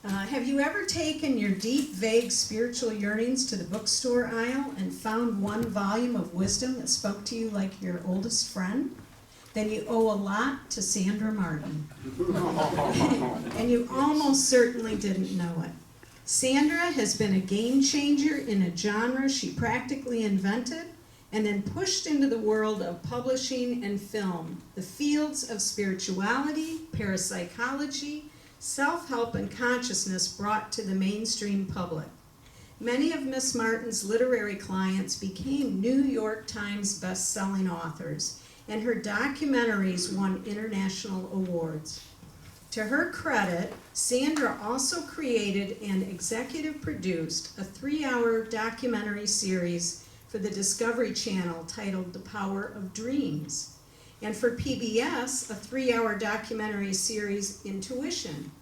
Have you ever taken your deep, vague spiritual yearnings to the bookstore aisle and found one volume of wisdom that spoke to you like your oldest friend? Then you owe a lot to Sandra Martin. And you almost certainly didn't know it. Sandra has been a game changer in a genre she practically invented and then pushed into the world of publishing and film, the fields of spirituality, parapsychology, self-help, and consciousness brought to the mainstream public. Many of Miss Martin's literary clients became New York Times best-selling authors, and her documentaries won international awards. To her credit, Sandra also created and executive produced a 3-hour documentary series for the Discovery Channel titled The Power of Dreams, and for PBS, a 3-hour documentary series, Intuition.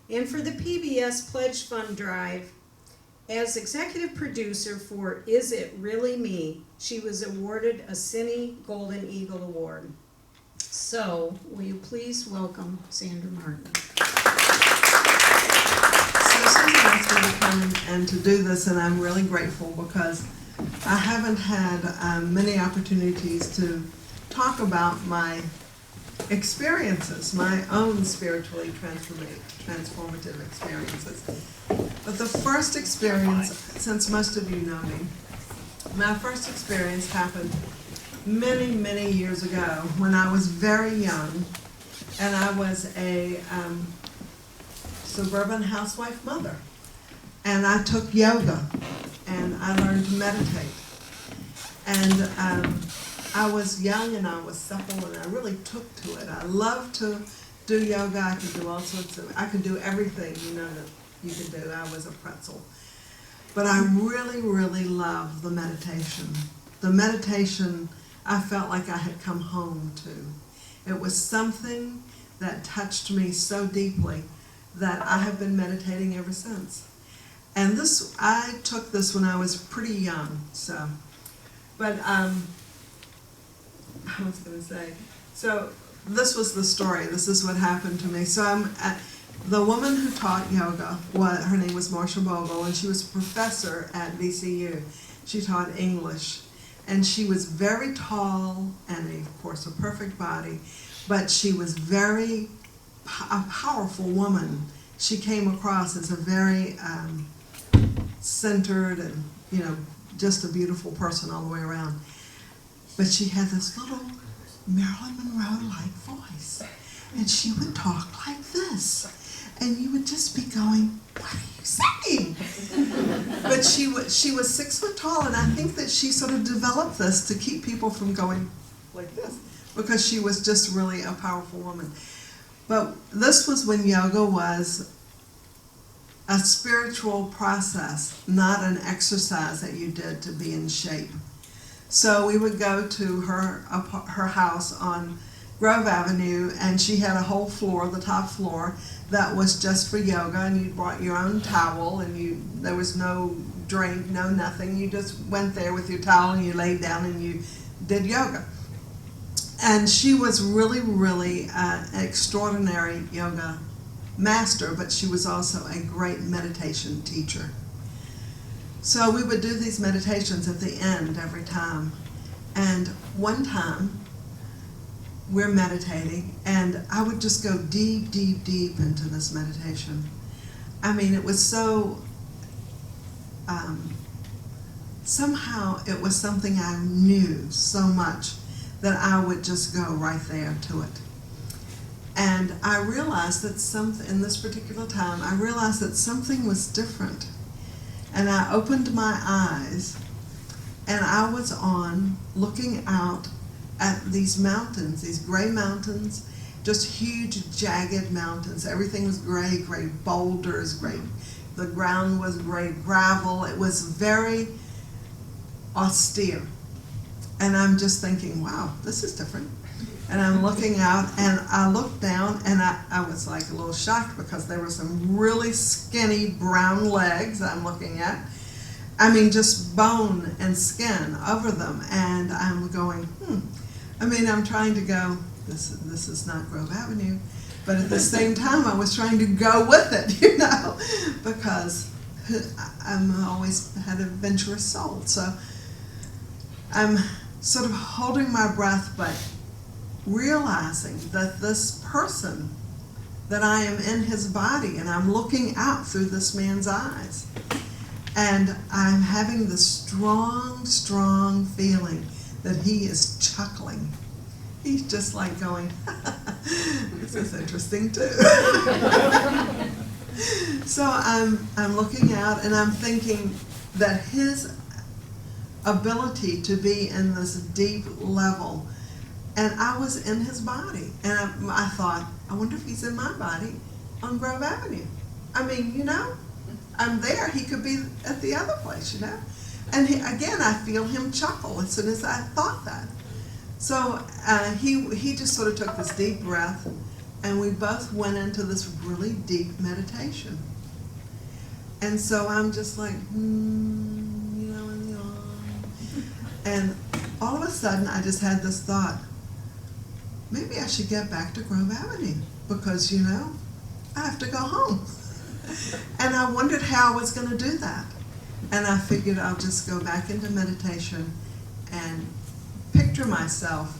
And for the PBS Pledge Fund Drive, as executive producer for Is It Really Me, she was awarded a Cine Golden Eagle Award. So, will you please welcome Sandra Martin. So Susan asked me to come and to do this, and I'm really grateful because I haven't had many opportunities to talk about my experiences, my own spiritually transformative experiences. But the first experience, since most of you know me, my first experience happened many, many years ago when I was very young, and I was a suburban housewife mother. And I took yoga, and I learned to meditate. And I was young and I was supple and I really took to it. I loved to do yoga. I could do all sorts of, I could do everything, you know, that you could do. I was a pretzel. But I really, really loved the meditation. The meditation I felt like I had come home to. It was something that touched me so deeply that I have been meditating ever since. And this, I took this when I was pretty young, so. But I was going to say, so this was the story. This is what happened to me. So the woman who taught yoga, her name was Marcia Bogle, and she was a professor at VCU. She taught English, and she was very tall and, of course, a perfect body, but she was a powerful woman. She came across as a very centered and, you know, just a beautiful person all the way around. But she had this little Marilyn Monroe-like voice, and she would talk like this, and you would just be going, "What are you saying?" But she was 6 foot tall, and I think that she sort of developed this to keep people from going like this, because she was just really a powerful woman. But this was when yoga was a spiritual process, not an exercise that you did to be in shape. So we would go to her house on Grove Avenue, and she had a whole floor, the top floor, that was just for yoga, and you brought your own towel, and there was no drink, no nothing. You just went there with your towel, and you laid down, and you did yoga. And she was really, really an extraordinary yoga master, but she was also a great meditation teacher. So we would do these meditations at the end every time. And one time, we're meditating, and I would just go deep, deep, deep into this meditation. I mean, it was so, somehow it was something I knew so much that I would just go right there to it. And I realized that in this particular time, I realized that something was different. And I opened my eyes, and I was looking out at these mountains, these gray mountains, just huge, jagged mountains. Everything was gray boulders, the ground was gray gravel. It was very austere. And I'm just thinking, wow, this is different. And I'm looking out, and I looked down, and I was like a little shocked because there were some really skinny brown legs I'm looking at. I mean, just bone and skin over them. And I'm going, I mean, I'm trying to go, this is not Grove Avenue. But at the same time, I was trying to go with it, you know. because I'm always had a adventurous soul. So I'm sort of holding my breath, but realizing that this person, that I am in his body, and I'm looking out through this man's eyes. And I'm having this strong, strong feeling that he is chuckling. He's just like going, this is interesting too. So I'm looking out and I'm thinking that his ability to be in this deep level, and I was in his body, and I thought, I wonder if he's in my body on Grove Avenue. I mean, you know, I'm there, he could be at the other place, you know. And again, I feel him chuckle as soon as I thought that. So he just sort of took this deep breath, and we both went into this really deep meditation. And so I'm just like, you know, and yawn. And all of a sudden, I just had this thought, maybe I should get back to Grove Avenue, because, you know, I have to go home. And I wondered how I was going to do that. And I figured I'll just go back into meditation and picture myself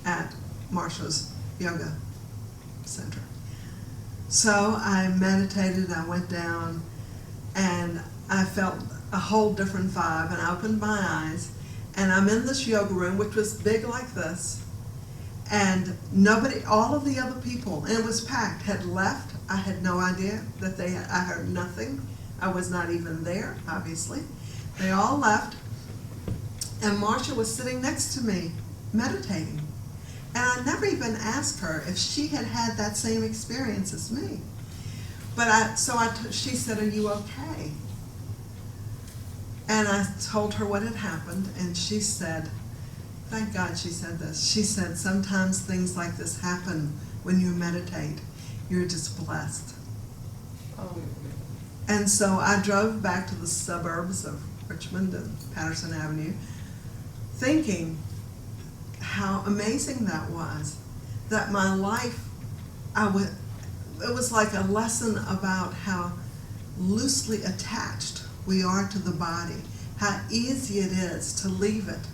at Marsha's yoga center. So I meditated, I went down, and I felt a whole different vibe, and I opened my eyes, and I'm in this yoga room, which was big like this, and nobody, all of the other people, and it was packed, had left. I had no idea that they had, I heard nothing. I was not even there, obviously. They all left, and Marsha was sitting next to me, meditating. And I never even asked her if she had had that same experience as me. But she said, "Are you okay?" And I told her what had happened, and she said, thank God she said this. She said, sometimes things like this happen when you meditate. You're just blessed. Oh. And so I drove back to the suburbs of Richmond and Patterson Avenue, thinking how amazing that was. That my life, it was like a lesson about how loosely attached we are to the body, how easy it is to leave it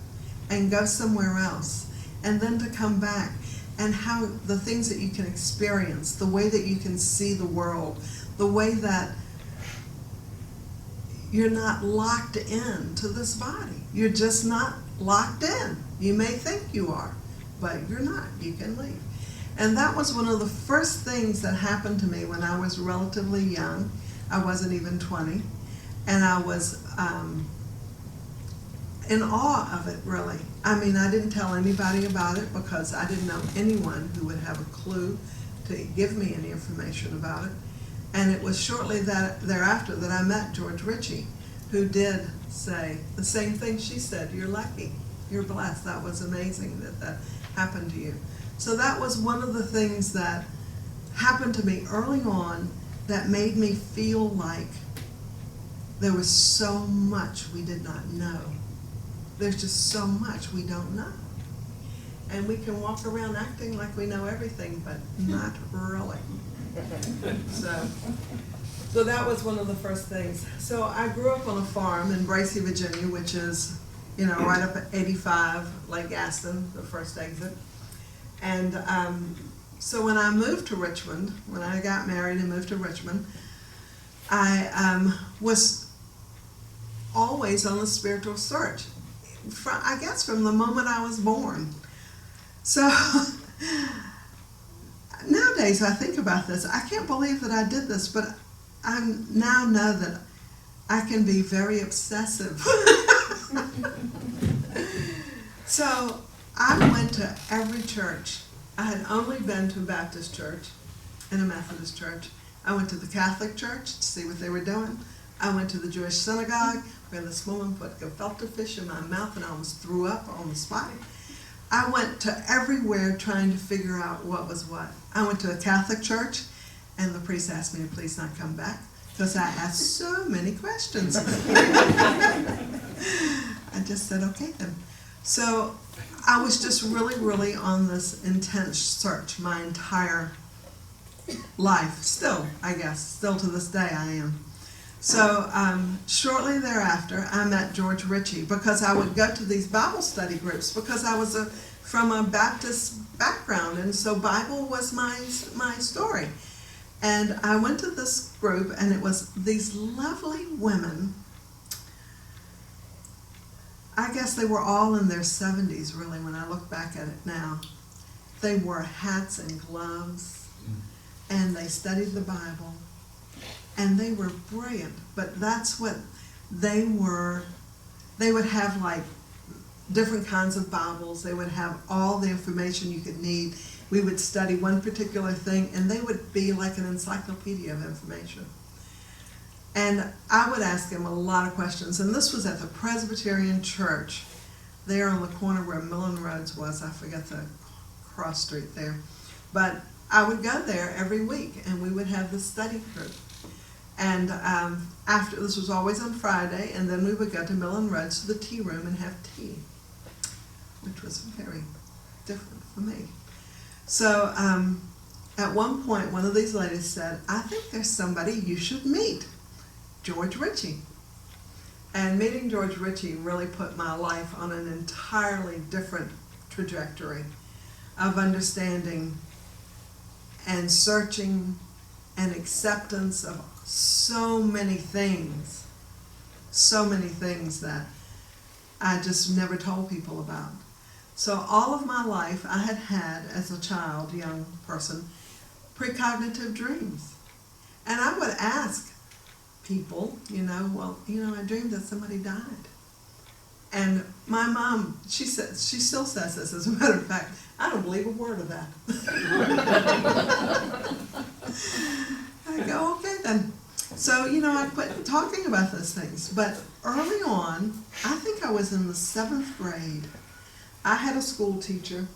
and go somewhere else, and then to come back, and how the things that you can experience, the way that you can see the world, the way that you're not locked in to this body. You're just not locked in. You may think you are, but you're not. You can leave. And that was one of the first things that happened to me when I was relatively young. I wasn't even 20. And I was in awe of it, really. I mean, I didn't tell anybody about it because I didn't know anyone who would have a clue to give me any information about it. And it was shortly thereafter that I met George Ritchie, who did say the same thing she said. You're lucky. You're blessed. That was amazing that happened to you. So that was one of the things that happened to me early on that made me feel like there was so much we did not know. There's just so much we don't know. And we can walk around acting like we know everything, but not really. So that was one of the first things. So I grew up on a farm in Bracy, Virginia, which is, you know, right up at 85, Lake Aston, the first exit. And so when I moved to Richmond, when I got married and moved to Richmond, I was always on the spiritual search, I guess from the moment I was born. So nowadays I think about this, I can't believe that I did this, but I now know that I can be very obsessive. So I went to every church. I had only been to a Baptist church and a Methodist church. I went to the Catholic church to see what they were doing. I went to the Jewish synagogue where this woman put gefilte fish in my mouth and I almost threw up on the spot. I went to everywhere trying to figure out what was what. I went to a Catholic church and the priest asked me to please not come back because I asked so many questions. I just said, okay then. So I was just really, really on this intense search my entire life. Still, I guess, still to this day I am. So shortly thereafter, I met George Ritchie because I would go to these Bible study groups because I was from a Baptist background, and so Bible was my story. And I went to this group, and it was these lovely women. I guess they were all in their 70s, really, when I look back at it now. They wore hats and gloves, and they studied the Bible, and they were brilliant. But that's what they were. They would have like different kinds of Bibles. They would have all the information you could need. We would study one particular thing, and they would be like an encyclopedia of information. And I would ask them a lot of questions. And this was at the Presbyterian Church, there on the corner where Millen Roads was. I forget the cross street there. But I would go there every week, and we would have this study group. And after, this was always on Friday, and then we would go to Millen Roads to the tea room and have tea, which was very different for me. So at one point, one of these ladies said, "I think there's somebody you should meet, George Ritchie." And meeting George Ritchie really put my life on an entirely different trajectory of understanding and searching and acceptance of so many things that I just never told people about. So all of my life I had as a child, young person, precognitive dreams. And I would ask people, I dreamed that somebody died. And my mom, she still says this, as a matter of fact, I don't believe a word of that. I go, okay then. So, I quit talking about those things. But early on, I think I was in the 7th grade, I had a school teacher,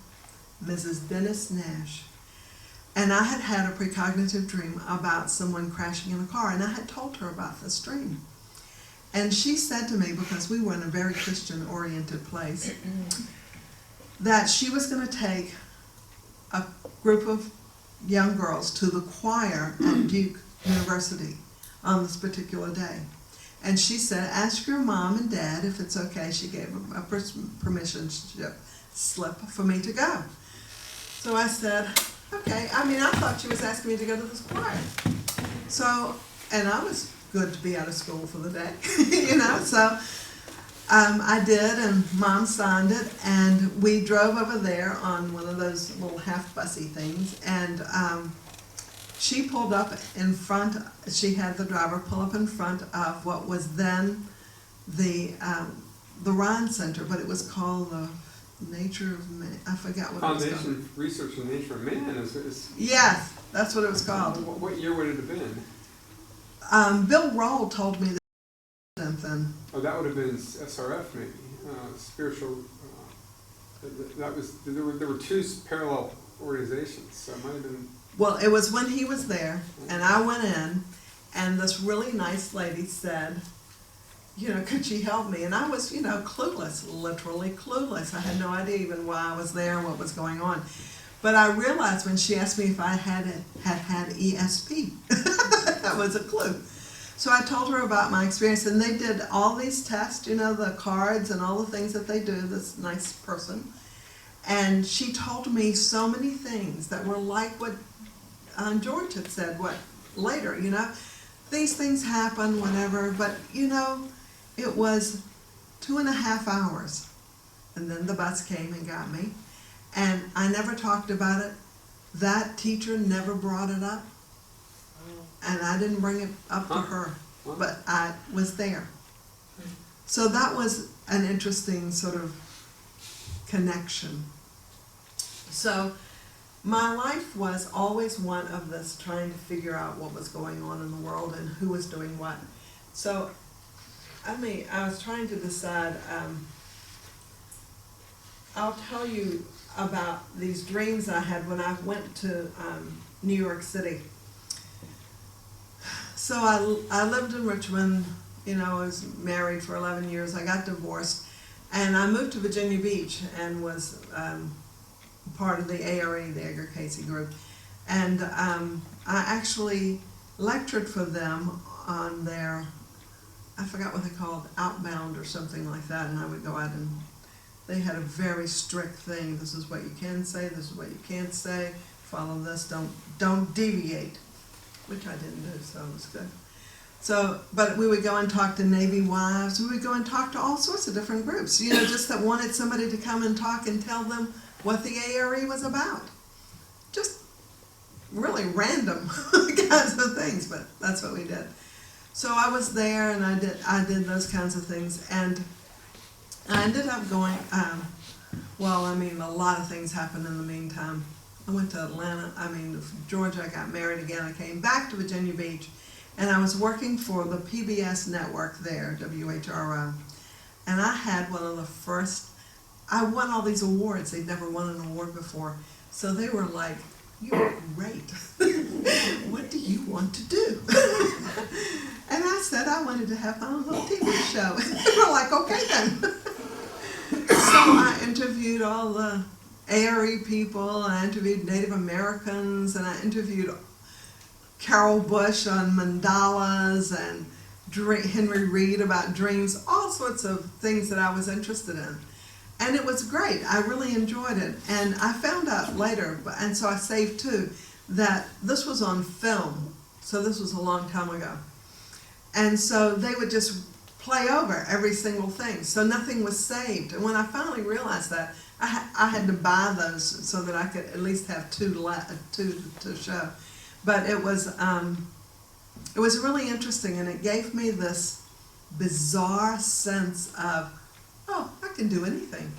Mrs. Dennis Nash, and I had had a precognitive dream about someone crashing in a car, and I had told her about this dream. And she said to me, because we were in a very Christian-oriented place, that she was going to take a group of young girls to the choir at Duke University on this particular day. And she said, ask your mom and dad if it's okay. She gave a permission slip for me to go. So I said, okay. I thought she was asking me to go to this choir. So, and I was good to be out of school for the day, So I did, and Mom signed it, and we drove over there on one of those little half-bussy things, and she pulled up in front. She had the driver pull up in front of what was then the Ryan Center, but it was called the Nature of Man. I forgot what it was called. Foundation Research on the Nature of Man is. Yes, that's what it was called. What year would it have been? Bill Roll told me then. Oh, that would have been SRF maybe. Spiritual. There were two parallel organizations, so it might have been. Well, it was when he was there, and I went in, and this really nice lady said, could she help me? And I was, clueless, literally clueless. I had no idea even why I was there and what was going on. But I realized when she asked me if I had ESP, that was a clue. So I told her about my experience, and they did all these tests, the cards and all the things that they do, this nice person. And she told me so many things that were like what George had said, later, these things happen, whatever, but, it was 2.5 hours. And then the bus came and got me. And I never talked about it. That teacher never brought it up. And I didn't bring it up to her, but I was there. So that was an interesting sort of connection. So my life was always one of this, trying to figure out what was going on in the world and who was doing what. So, I was trying to decide, I'll tell you about these dreams I had when I went to New York City. So I lived in Richmond, I was married for 11 years, I got divorced, and I moved to Virginia Beach and was part of the ARE, the Edgar Casey group. And I actually lectured for them on their, I forgot what they called, Outbound or something like that, and I would go out and they had a very strict thing. This is what you can say, this is what you can't say, follow this, don't deviate, which I didn't do, so it was good. So, but we would go and talk to Navy wives, we would go and talk to all sorts of different groups, you know, just that wanted somebody to come and talk and tell them what the ARE was about. Just really random kinds of things, but that's what we did. So I was there and I did those kinds of things, and I ended up going, well, I mean, a lot of things happened in the meantime. I went to Georgia, I got married again, I came back to Virginia Beach, and I was working for the PBS network there, WHRO, and I had one of the first, I won all these awards. They'd never won an award before, so they were like, "You're great. What do you want to do?" And I said I wanted to have my own little TV show. And they were like, "Okay then." So I interviewed all the ARE people, and I interviewed Native Americans, and I interviewed Carol Bush on mandalas, and Henry Reed about dreams, all sorts of things that I was interested in. And it was great. I really enjoyed it. And I found out later, and so I saved too, that this was on film. So this was a long time ago. And so they would just play over every single thing. So nothing was saved. And when I finally realized that, I had to buy those so that I could at least have two to show. But it was really interesting, and it gave me this bizarre sense of, oh, I can do anything,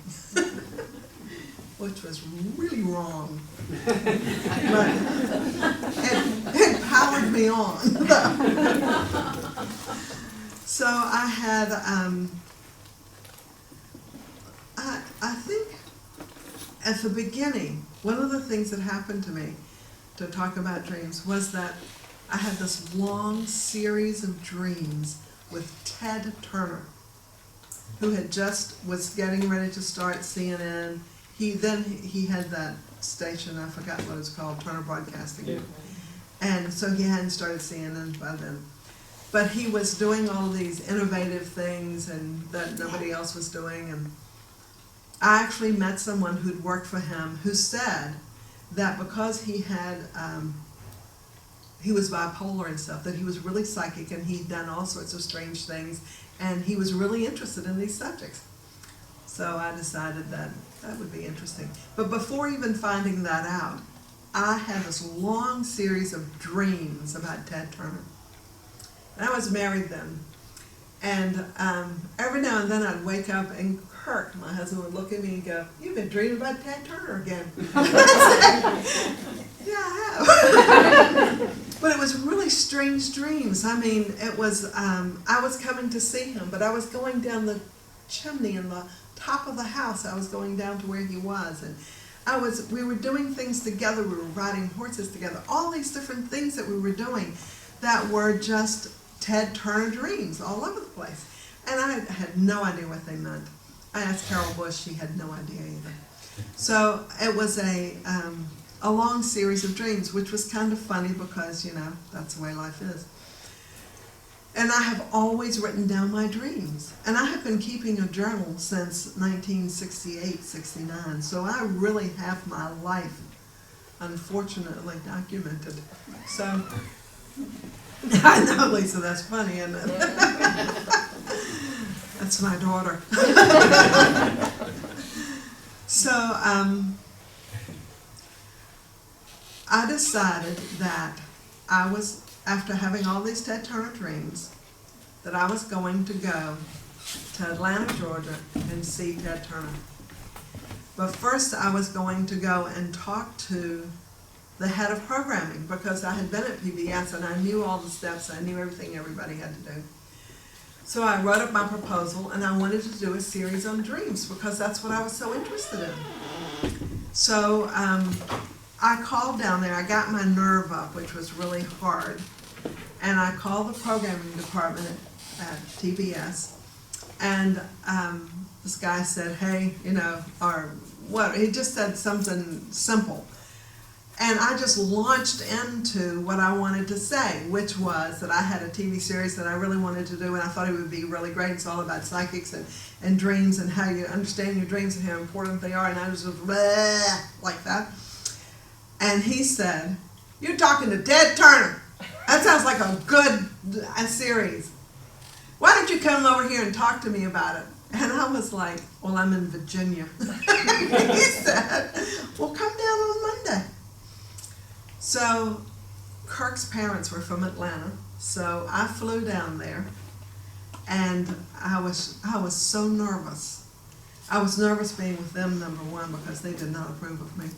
which was really wrong. But it powered me on. So I had, I think at the beginning, one of the things that happened to me to talk about dreams was that I had this long series of dreams with Ted Turner, who had was getting ready to start CNN. He had that station, I forgot what it's called, Turner Broadcasting. Yeah. And so he hadn't started CNN by then. But he was doing all these innovative things and that nobody else was doing. And I actually met someone who'd worked for him who said that because he had, he was bipolar and stuff, that he was really psychic and he'd done all sorts of strange things, and he was really interested in these subjects. So I decided that would be interesting. But before even finding that out, I had this long series of dreams about Ted Turner. And I was married then. And every now and then I'd wake up and Kirk, my husband, would look at me and go, "You've been dreaming about Ted Turner again." Yeah, I have. But it was really strange dreams. I mean, it was, I was coming to see him, but I was going down the chimney in the top of the house. I was going down to where he was, and we were doing things together. We were riding horses together, all these different things that we were doing that were just Ted Turner dreams all over the place. And I had no idea what they meant. I asked Carol Bush, she had no idea either. So it was a long series of dreams, which was kind of funny because, you know, that's the way life is. And I have always written down my dreams. And I have been keeping a journal since 1968, 69. So I really have my life, unfortunately, documented. So, I know, Lisa, that's funny, isn't it? That's my daughter. So, I decided that I was, after having all these Ted Turner dreams, that I was going to go to Atlanta, Georgia, and see Ted Turner. But first I was going to go and talk to the head of programming, because I had been at PBS and I knew all the steps, I knew everything everybody had to do. So I wrote up my proposal, and I wanted to do a series on dreams because that's what I was so interested in. So I called down there, I got my nerve up, which was really hard, and I called the programming department at TBS, and this guy said, "Hey, you know," or what, he just said something simple. And I just launched into what I wanted to say, which was that I had a TV series that I really wanted to do, and I thought it would be really great. It's all about psychics and dreams and how you understand your dreams and how important they are. And I was just bleh, like that. And he said, "You're talking to Ted Turner. That sounds like a good series. Why don't you come over here and talk to me about it?" And I was like, "Well, I'm in Virginia." He said, "Well, come down on Monday." So Kirk's parents were from Atlanta, so I flew down there, and I was so nervous. I was nervous being with them, number one, because they did not approve of me,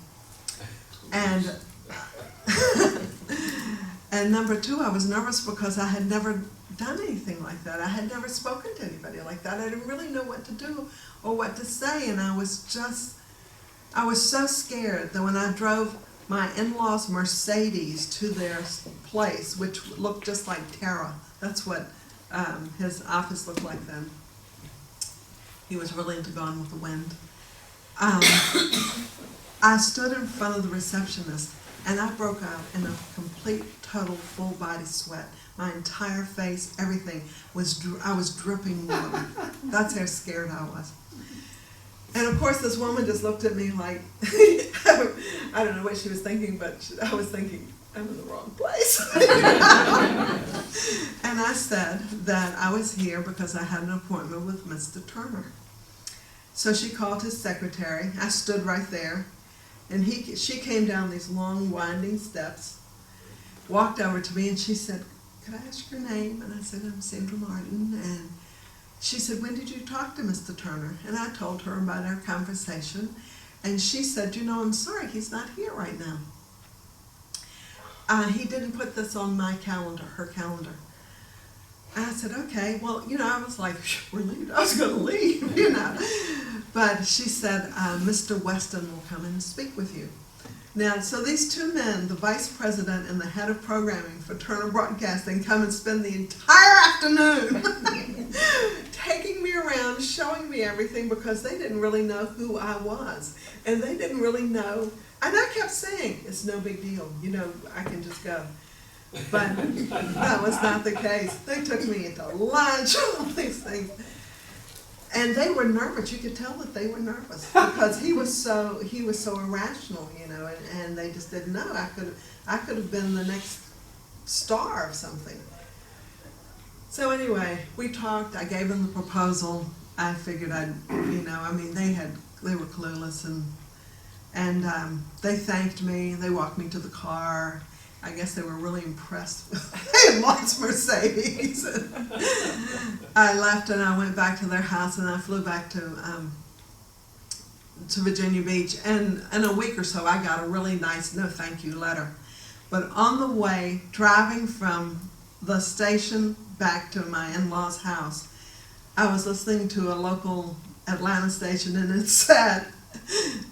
and and number two, I was nervous because I had never done anything like that. I had never spoken to anybody like that. I didn't really know what to do or what to say, and I was so scared that when I drove my in-laws' Mercedes to their place, which looked just like Terra. That's what his office looked like then. He was really into Gone with the Wind. I stood in front of the receptionist, and I broke out in a complete, total, full-body sweat. My entire face, everything I was dripping water. That's how scared I was. And of course, this woman just looked at me like, I don't know what she was thinking, but I was thinking, I'm in the wrong place. And I said that I was here because I had an appointment with Mr. Turner. So she called his secretary. I stood right there, and she came down these long, winding steps, walked over to me, and she said, "Could I ask your name?" And I said, "I'm Sandra Martin." And she said, "When did you talk to Mr. Turner?" And I told her about our conversation. And she said, "You know, I'm sorry, he's not here right now. He didn't put this on my calendar, her calendar." And I said, "Okay." Well, I was like, relieved. I was going to leave, But she said, "Mr. Weston will come in and speak with you." Now, so these two men, the vice president and the head of programming for Turner Broadcasting, come and spend the entire afternoon taking me around, showing me everything, because they didn't really know who I was. And they didn't really know. And I kept saying, "It's no big deal. I can just go." But that was not the case. They took me to lunch, all these things. And they were nervous. You could tell that they were nervous because he was so irrational, and they just didn't know. I could have been the next star of something. So anyway, we talked. I gave them the proposal. I figured they were clueless, and they thanked me. They walked me to the car. I guess they were really impressed with in-laws Mercedes. I left and I went back to their house, and I flew back to Virginia Beach. And in a week or so, I got a really nice no thank you letter. But on the way, driving from the station back to my in-laws' house, I was listening to a local Atlanta station, and it said,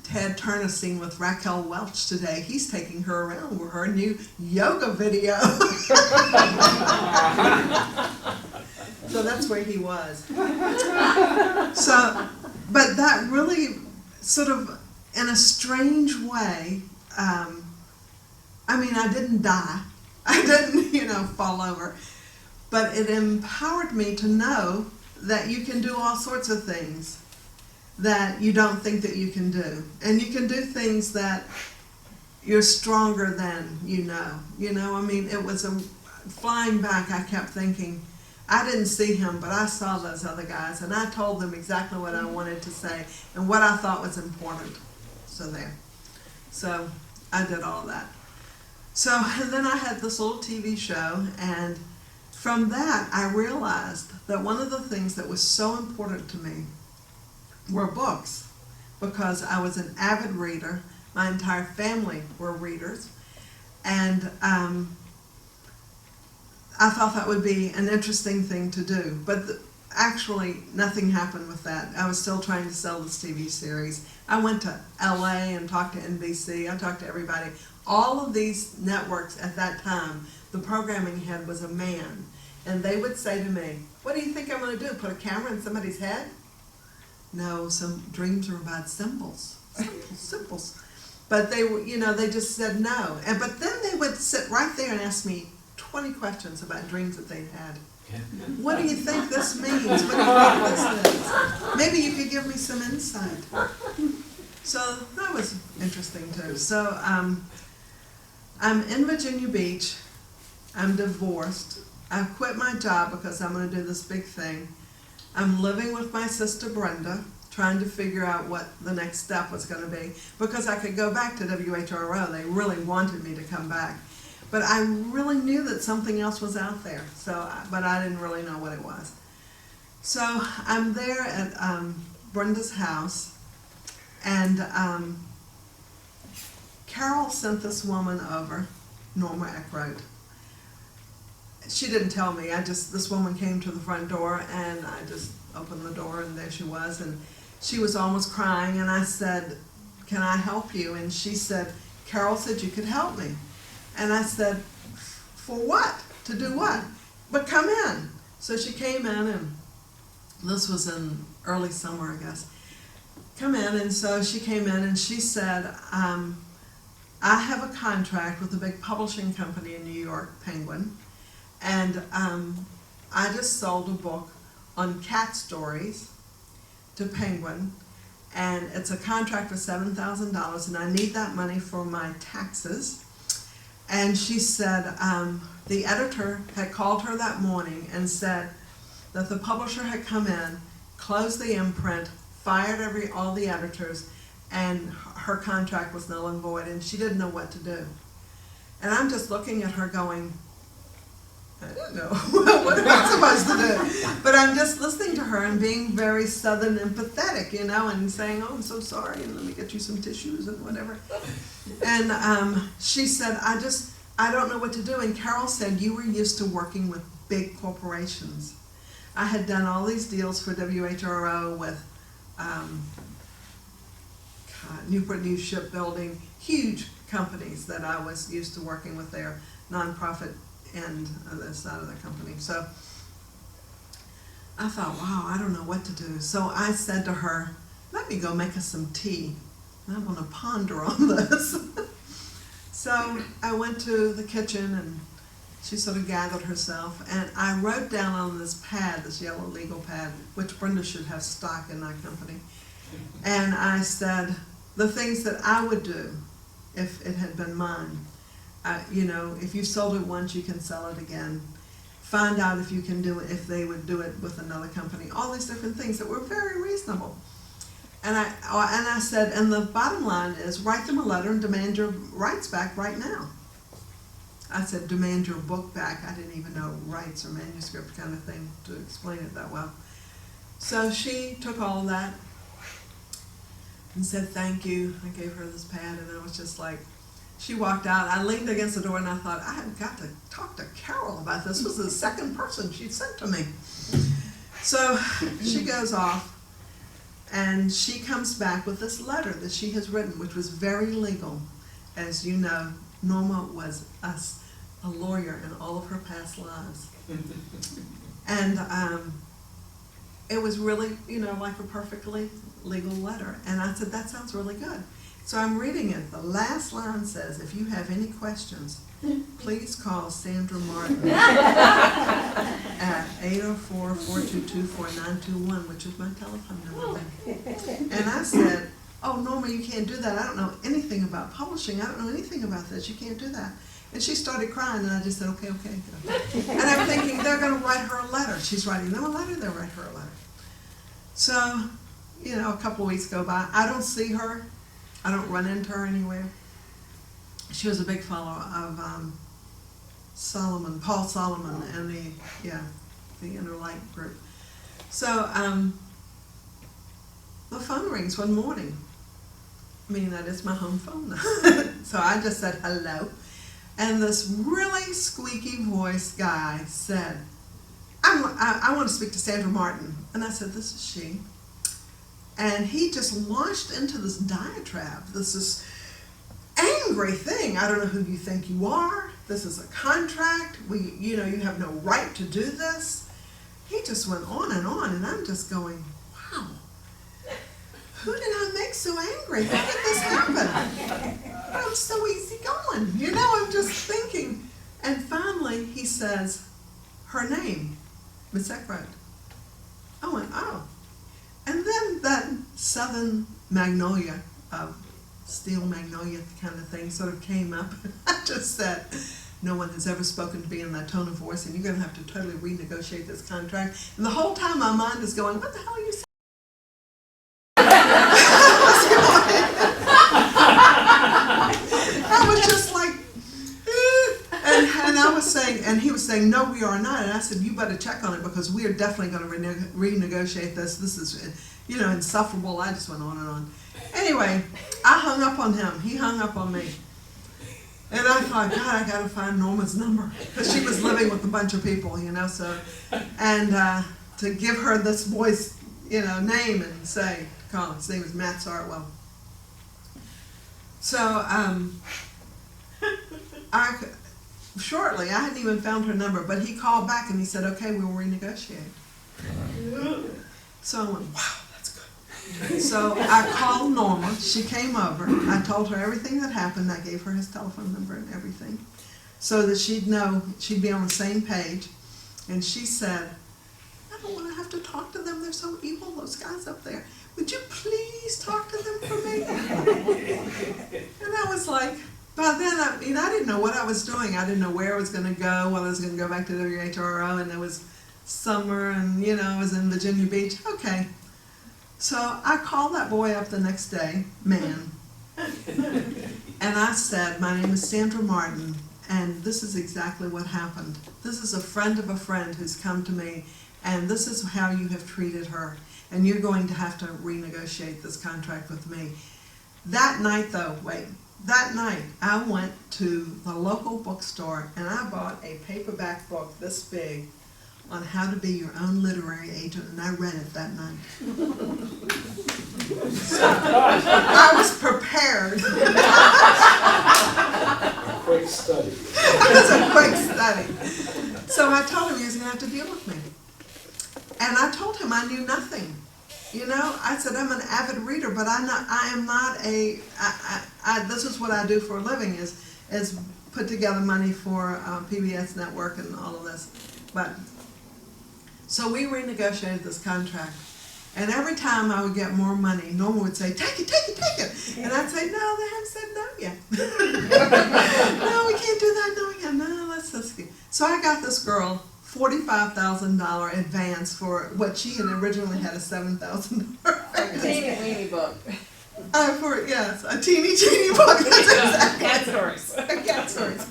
"Ted Turner seen with Raquel Welch today. He's taking her around with her new yoga video." So that's where he was. So, but that really sort of, in a strange way, I didn't die. I didn't, fall over. But it empowered me to know that you can do all sorts of things that you don't think that you can do. And you can do things that you're stronger than it was flying back, I kept thinking, I didn't see him, but I saw those other guys, and I told them exactly what I wanted to say and what I thought was important. So I did all of that. So, and then I had this little TV show, and from that I realized that one of the things that was so important to me were books, because I was an avid reader. My entire family were readers, and I thought that would be an interesting thing to do. But actually, nothing happened with that. I was still trying to sell this TV series. I went to LA and talked to NBC. I talked to everybody. All of these networks at that time, the programming head was a man, and they would say to me, "What do you think I'm going to do? Put a camera in somebody's head?" No, some dreams are about symbols. Symbols. But they were, they just said no. But then they would sit right there and ask me 20 questions about dreams that they'd had. What do you think this means? What do you think this is? Maybe you could give me some insight. So that was interesting too. So I'm in Virginia Beach. I'm divorced. I quit my job because I'm going to do this big thing. I'm living with my sister Brenda, trying to figure out what the next step was going to be, because I could go back to WHRO. They really wanted me to come back. But I really knew that something else was out there, but I didn't really know what it was. So I'm there at Brenda's house, and Carol sent this woman over, Norma Eckroat. She didn't tell me. This woman came to the front door, and I just opened the door, and there she was, and she was almost crying, and I said, "Can I help you?" And she said, "Carol said you could help me." And I said, "For what? To do what?" "But come in." So she came in, and this was in early summer, I guess. Come in, and so she came in, and she said, "I have a contract with a big publishing company in New York, Penguin, and I just sold a book on cat stories to Penguin, and it's a contract for $7,000, and I need that money for my taxes." And she said the editor had called her that morning and said that the publisher had come in, closed the imprint, fired all the editors, and her contract was null and void, and she didn't know what to do. And I'm just looking at her going, I don't know, what am I supposed to do? But I'm just listening to her and being very Southern empathetic, and saying, "Oh, I'm so sorry, and let me get you some tissues and whatever." And she said, I don't know what to do. And Carol said, "You were used to working with big corporations." I had done all these deals for WHRO with Newport News Shipbuilding, huge companies that I was used to working with, their nonprofit end of the side of the company. So I thought, wow, I don't know what to do. So I said to her, "Let me go make us some tea. I'm going to ponder on this." So I went to the kitchen, and she sort of gathered herself, and I wrote down on this pad, this yellow legal pad, which Brenda should have stock in my company, and I said the things that I would do if it had been mine. If you sold it once, you can sell it again. Find out if you can do it, if they would do it with another company. All these different things that were very reasonable. And I said, and the bottom line is, write them a letter and demand your rights back right now. I said, demand your book back. I didn't even know rights or manuscript kind of thing to explain it that well. So she took all of that and said, "Thank you." I gave her this pad, and I was just like, she walked out. I leaned against the door, and I thought, I have got to talk to Carol about this. This was the second person she'd sent to me. So she goes off, and she comes back with this letter that she has written, which was very legal. As you know, Norma was a lawyer in all of her past lives. And it was really, like a perfectly legal letter. And I said, that sounds really good. So I'm reading it. The last line says, "If you have any questions, please call Sandra Martin at 804-422-4921, which is my telephone number. And I said, "Oh, Norma, you can't do that. I don't know anything about publishing. I don't know anything about this. You can't do that." And she started crying, and I just said, okay. And I'm thinking, they're going to write her a letter. She's writing them a letter, they'll write her a letter. So, a couple of weeks go by. I don't see her. I don't run into her anywhere. She was a big follower of Paul Solomon, and the Inner Light group. So the phone rings one morning. That is my home phone. So I just said hello, and this really squeaky voice guy said, I want to speak to Sandra Martin. And I said, this is she. And he just launched into this diatribe, this angry thing. "I don't know who you think you are. This is a contract. You have no right to do this." He just went on, and I'm just going, wow. who did I make so angry? How did this happen? I'm so easy going. You know, I'm just thinking. And finally, he says, her name, Miss Eckroyd. I went, oh. And then that southern magnolia, steel magnolia kind of thing sort of came up. I just said, no one has ever spoken to me in that tone of voice, and you're going to have to totally renegotiate this contract. And the whole time my mind is going, what the hell are you saying? I was just like, and I was saying, and he was saying, no, we are not. And I said, you better check on it because we are definitely going to renegotiate this. This is, you know, insufferable. I just went on and on. Anyway, I hung up on him. He hung up on me. And I thought, God, I got to find Norma's number because she was living with a bunch of people, you know. So, and to give her this boy's, you know, name and say, call him. His name is Matt Sartwell. So, shortly, I hadn't even found her number, but he called back and he said, okay, we will renegotiate. So I went, wow, that's good. So I called Norma. She came over. I told her everything that happened. I gave her his telephone number and everything so that she'd know, she'd be on the same page. And she said, I don't want to have to talk to them. They're so evil, those guys up there. Would you please talk to them for me? And I was like, by then, I didn't know what I was doing. I didn't know where I was going to go, whether I was going to go back to WHRO, and it was summer, and, you know, I was in Virginia Beach. Okay. So I called that boy up the next day, man, and I said, my name is Sandra Martin, and this is exactly what happened. This is a friend of a friend who's come to me, and this is how you have treated her, and you're going to have to renegotiate this contract with me. That night, though, that night, I went to the local bookstore and I bought a paperback book this big on how to be your own literary agent, and I read it that night. So, I was prepared. Quick study. It was a quick study. So I told him he was going to have to deal with me. And I told him I knew nothing. You know, I said, I'm an avid reader, but I am not a, this is what I do for a living, is put together money for PBS Network and all of this. But, so we renegotiated this contract. And every time I would get more money, Norma would say, take it, take it, take it. And I'd say, no, they haven't said no yet. No, we can't do that, no, yeah, no, let's just get. So I got this girl $45,000 advance for what she had originally had a $7,000 advance. Teeny weeny book. Yes, a teeny book. That's exactly. Cat stories. Cat stories.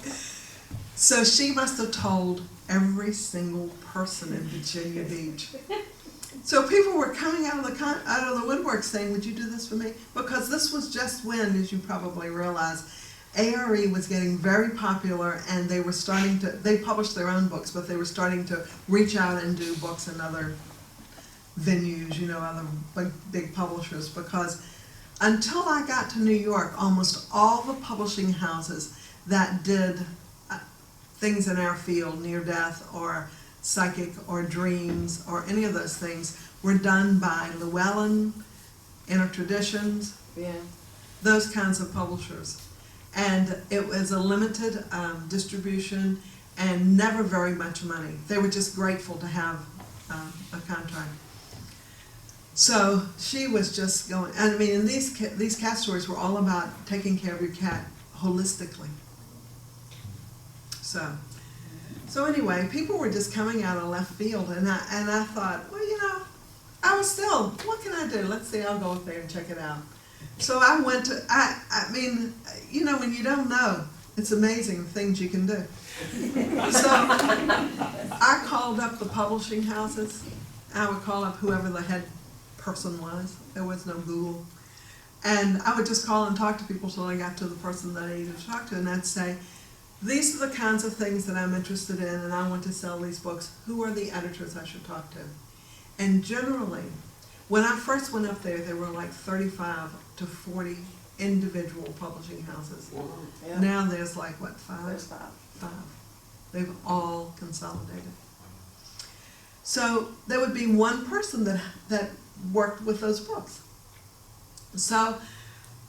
So she must have told every single person in Virginia Beach. So people were coming out of the woodwork saying, would you do this for me? Because this was just when, as you probably realize, ARE was getting very popular, and they were starting to, they published their own books, but they were starting to reach out and do books in other venues, you know, other big publishers, because until I got to New York, almost all the publishing houses that did things in our field, near death or psychic or dreams or any of those things, were done by Llewellyn, Inner Traditions, Yeah. those kinds of publishers. And it was a limited distribution and never very much money. They were just grateful to have a contract. So she was just going, and I mean, and these cat stories were all about taking care of your cat holistically. So anyway, people were just coming out of left field, and I thought, well, you know, I was still, what can I do? Let's see, I'll go up there and check it out. So I went to, I mean, you know, when you don't know, it's amazing the things you can do. So I called up the publishing houses. I would call up whoever the head person was. There was no Google. And I would just call and talk to people till I got to the person that I needed to talk to, and I'd say, these are the kinds of things that I'm interested in, and I want to sell these books. Who are the editors I should talk to? And generally, when I first went up there, there were like 35 to 40 individual publishing houses. Wow. Yeah. Now there's like, what, 5? There's 5. 5. They've all consolidated. So there would be one person that worked with those books. So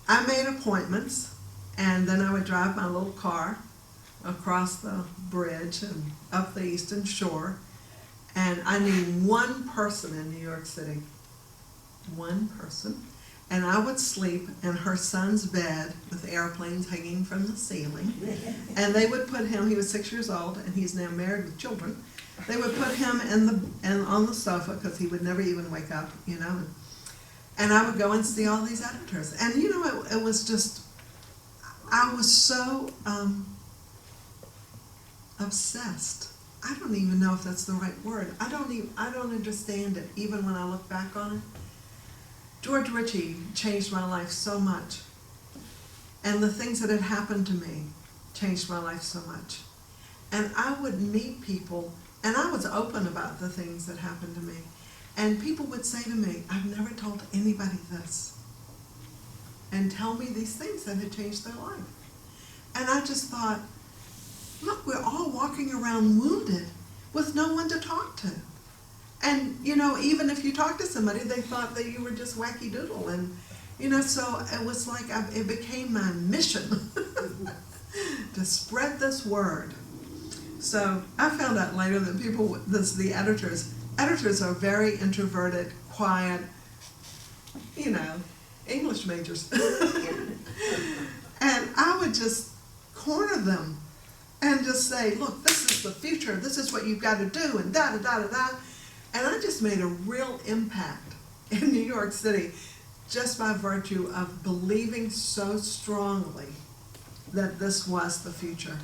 I made appointments, and then I would drive my little car across the bridge and up the Eastern Shore, and I knew one person in New York City, one person, and I would sleep in her son's bed with airplanes hanging from the ceiling, and they would put him, he was 6 years old, and he's now married with children, they would put him on the sofa, because he would never even wake up, you know, and I would go and see all these editors, and you know, it was just, I was so obsessed. I don't even know if that's the right word. I don't understand it, even when I look back on it. George Ritchie changed my life so much. And the things that had happened to me changed my life so much. And I would meet people, and I was open about the things that happened to me. And people would say to me, I've never told anybody this. And tell me these things that had changed their life. And I just thought, look, we're all walking around wounded with no one to talk to. And, you know, even if you talk to somebody, they thought that you were just wacky doodle. And, you know, so it was like it became my mission to spread this word. So I found out later that the editors are very introverted, quiet, you know, English majors. And I would just corner them and just say, look, this is the future, this is what you've got to do, and da-da-da-da-da. And I just made a real impact in New York City just by virtue of believing so strongly that this was the future.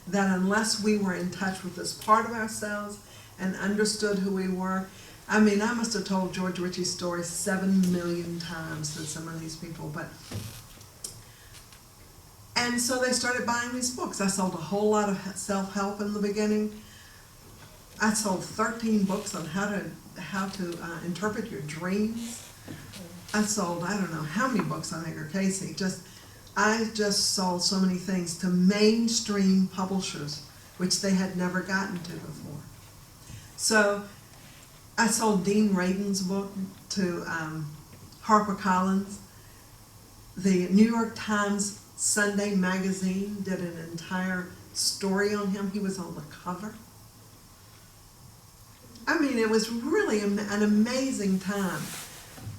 That unless we were in touch with this part of ourselves and understood who we were, I mean, I must have told George Ritchie's story 7 million times to some of these people, and so they started buying these books. I sold a whole lot of self-help in the beginning. I sold 13 books on how to interpret your dreams. I sold, I don't know how many books on Edgar Cayce. I just sold so many things to mainstream publishers, which they had never gotten to before. So I sold Dean Radin's book to HarperCollins. The New York Times Sunday magazine did an entire story on him. He was on the cover. I mean, it was really an amazing time.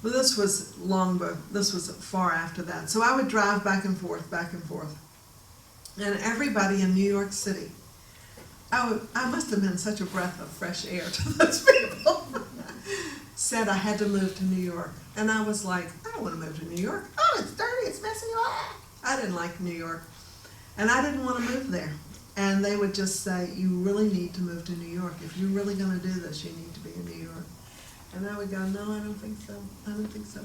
But this was this was far after that. So I would drive back and forth. And everybody in New York City, I must have been such a breath of fresh air to those people, said I had to move to New York. And I was like, I don't want to move to New York. Oh, it's dirty, it's messy. I didn't like New York. And I didn't want to move there. And they would just say, you really need to move to New York. If you're really going to do this, you need to be in New York. And I would go, no, I don't think so. I don't think so.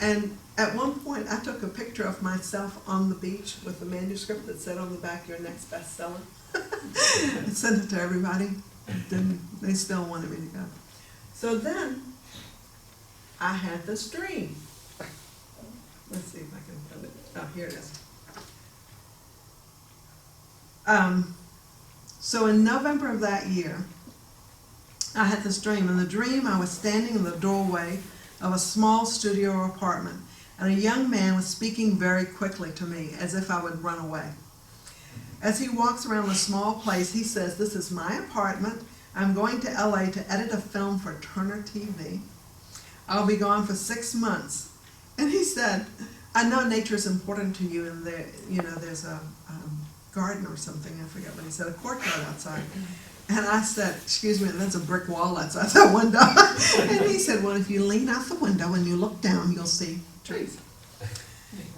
And at one point, I took a picture of myself on the beach with the manuscript that said on the back, your next bestseller. I sent it to everybody. They still wanted me to go. So then, I had this dream. Let's see if I can find it. Oh, here it is. So in November of that year, I had this dream. In the dream, I was standing in the doorway of a small studio apartment, and a young man was speaking very quickly to me, as if I would run away. As he walks around the small place, he says, this is my apartment. I'm going to LA to edit a film for Turner TV. I'll be gone for 6 months. And he said, I know nature is important to you, and there, you know, there's a garden or something, I forget what he said, a courtyard outside. And I said, excuse me, that's a brick wall outside that window. And he said, well, if you lean out the window and you look down, you'll see trees.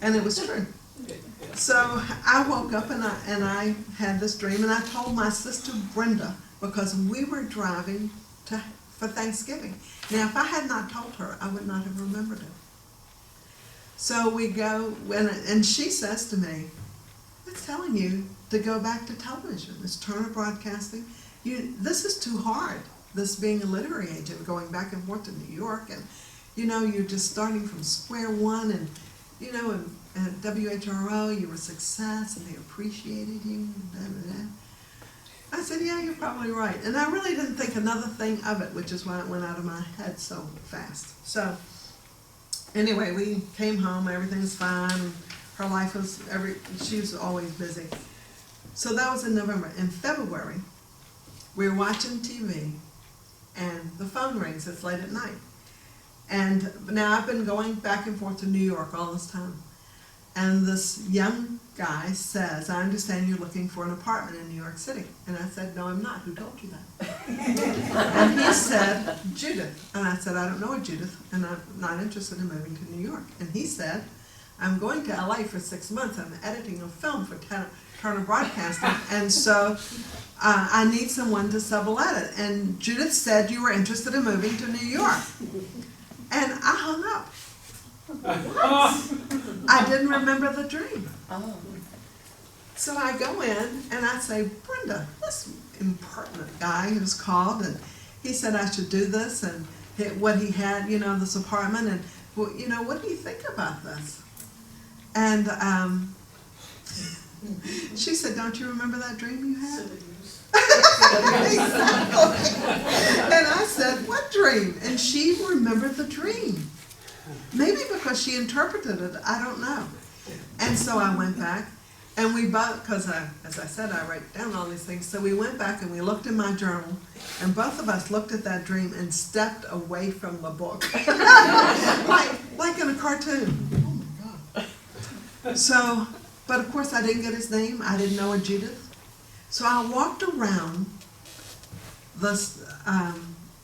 And it was true. So I woke up and I had this dream, and I told my sister Brenda, because we were driving for Thanksgiving. Now, if I had not told her, I would not have remembered it. So we go, and she says to me, it's telling you to go back to television. It's Turner Broadcasting. This is too hard, this being a literary agent, going back and forth to New York, and, you know, you're just starting from square one, and, you know, and at WHRO, you were a success, and they appreciated you, and blah, blah, blah. I said, yeah, you're probably right. And I really didn't think another thing of it, which is why it went out of my head so fast. So anyway, we came home, everything was fine. Her life was, she was always busy. So that was in November. In February, we were watching TV, and the phone rings. It's late at night. And now I've been going back and forth to New York all this time. And this young guy says, I understand you're looking for an apartment in New York City. And I said, no, I'm not. Who told you that? And he said, Judith. And I said, I don't know a Judith, and I'm not interested in moving to New York. And he said, I'm going to LA for 6 months. I'm editing a film for Turner Broadcasting, and so I need someone to sublet it. And Judith said you were interested in moving to New York. And I hung up. What? I didn't remember the dream. Oh. So I go in and I say, Brenda, this impertinent guy who's called, and he said I should do this, and what he had, this apartment, and well, what do you think about this? And she said, don't you remember that dream you had? Exactly. And I said, what dream? And she remembered the dream. Maybe because she interpreted it, I don't know. And so I went back, and we both, because as I said, I write down all these things, so we went back and we looked in my journal, and both of us looked at that dream and stepped away from the book. like in a cartoon. Oh my God. So, but of course I didn't get his name. I didn't know a Judith. So I walked around this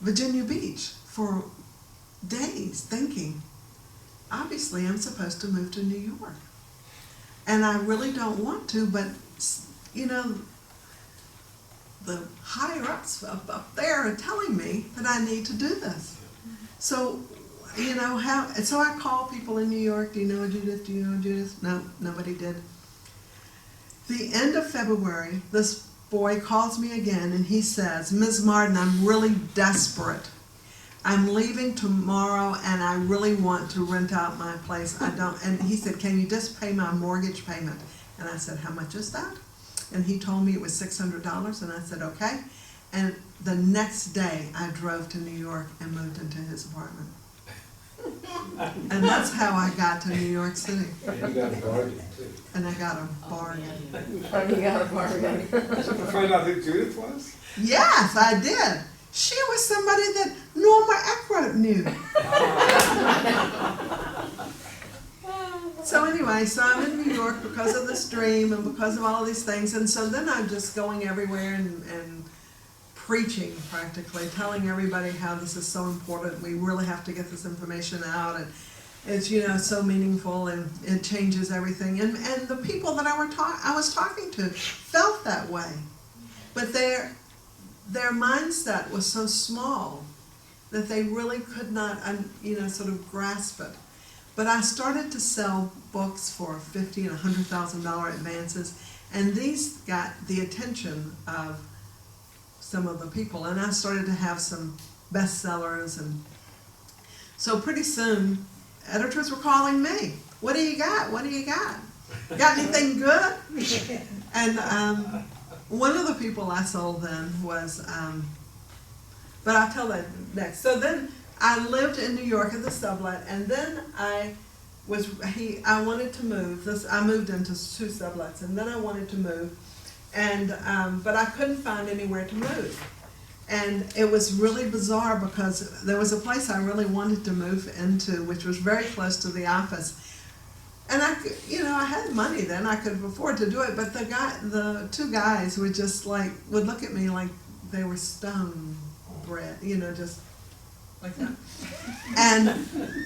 Virginia Beach for days thinking, obviously I'm supposed to move to New York. And I really don't want to, but the higher ups up there are telling me that I need to do this. So, so I call people in New York, do you know a Judith, do you know a Judith? No, nobody did. The end of February, this boy calls me again and he says, Ms. Martin, I'm really desperate. I'm leaving tomorrow and I really want to rent out my place. And he said, can you just pay my mortgage payment? And I said, how much is that? And he told me it was $600, and I said, okay. And the next day I drove to New York and moved into his apartment. And that's how I got to New York City. And you got a bargain too. And I got a bargain. You got a bargain. Did you find out who Judith was? Yes, I did. She was somebody that Norma Eckroat knew. So anyway, so I'm in New York because of this dream and because of all these things. And so then I'm just going everywhere and preaching practically, telling everybody how this is so important. We really have to get this information out, and it's so meaningful, and it changes everything. And the people that I was talking to felt that way, but their mindset was so small that they really could not sort of grasp it. But I started to sell books for $50,000 and $100,000 advances, and these got the attention of some of the people, and I started to have some bestsellers, and so pretty soon editors were calling me. What do you got? What do you got? Got anything good? And one of the people I sold then was, but I'll tell that next. So then I lived in New York at the sublet, and then I wanted to move. I moved into 2 sublets, and then I wanted to move. And but I couldn't find anywhere to move, and it was really bizarre because there was a place I really wanted to move into, which was very close to the office, and I could, I had money then, I could afford to do it. But the 2 guys were just would look at me like they were stone bred, just like that. And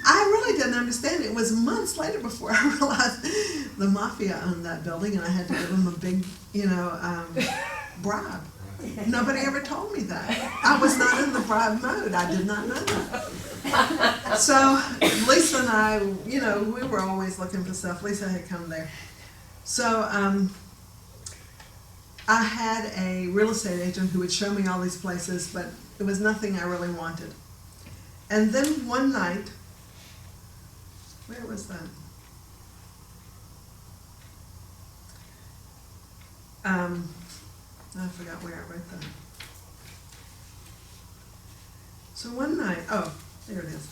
I really didn't understand it. It was months later before I realized the mafia owned that building, and I had to give them a big, bribe. Nobody ever told me that. I was not in the bribe mode. I did not know that. So Lisa and I, we were always looking for stuff. Lisa had come there. So I had a real estate agent who would show me all these places, but it was nothing I really wanted. And then one night, where was that? I forgot where I wrote that. So one night, oh, there it is.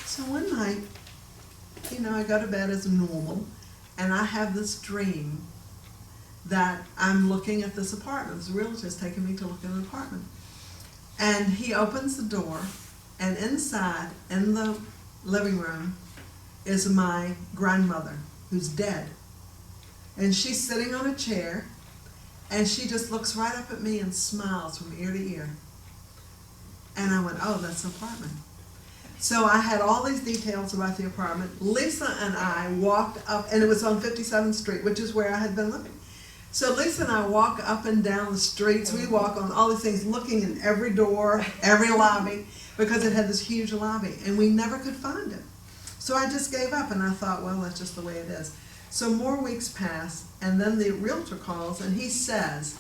So one night, you know, I go to bed as normal, and I have this dream that I'm looking at this apartment. The realtor's taking me to look at an apartment. And he opens the door, and inside, in the living room, is my grandmother, who's dead. And she's sitting on a chair, and she just looks right up at me and smiles from ear to ear. And I went, oh, that's the apartment. So I had all these details about the apartment. Lisa and I walked up, and it was on 57th Street, which is where I had been living. So Lisa and I walk up and down the streets. We walk on all these things, looking in every door, every lobby, because it had this huge lobby, and we never could find it. So I just gave up, and I thought, well, that's just the way it is. So more weeks pass, and then the realtor calls, and he says,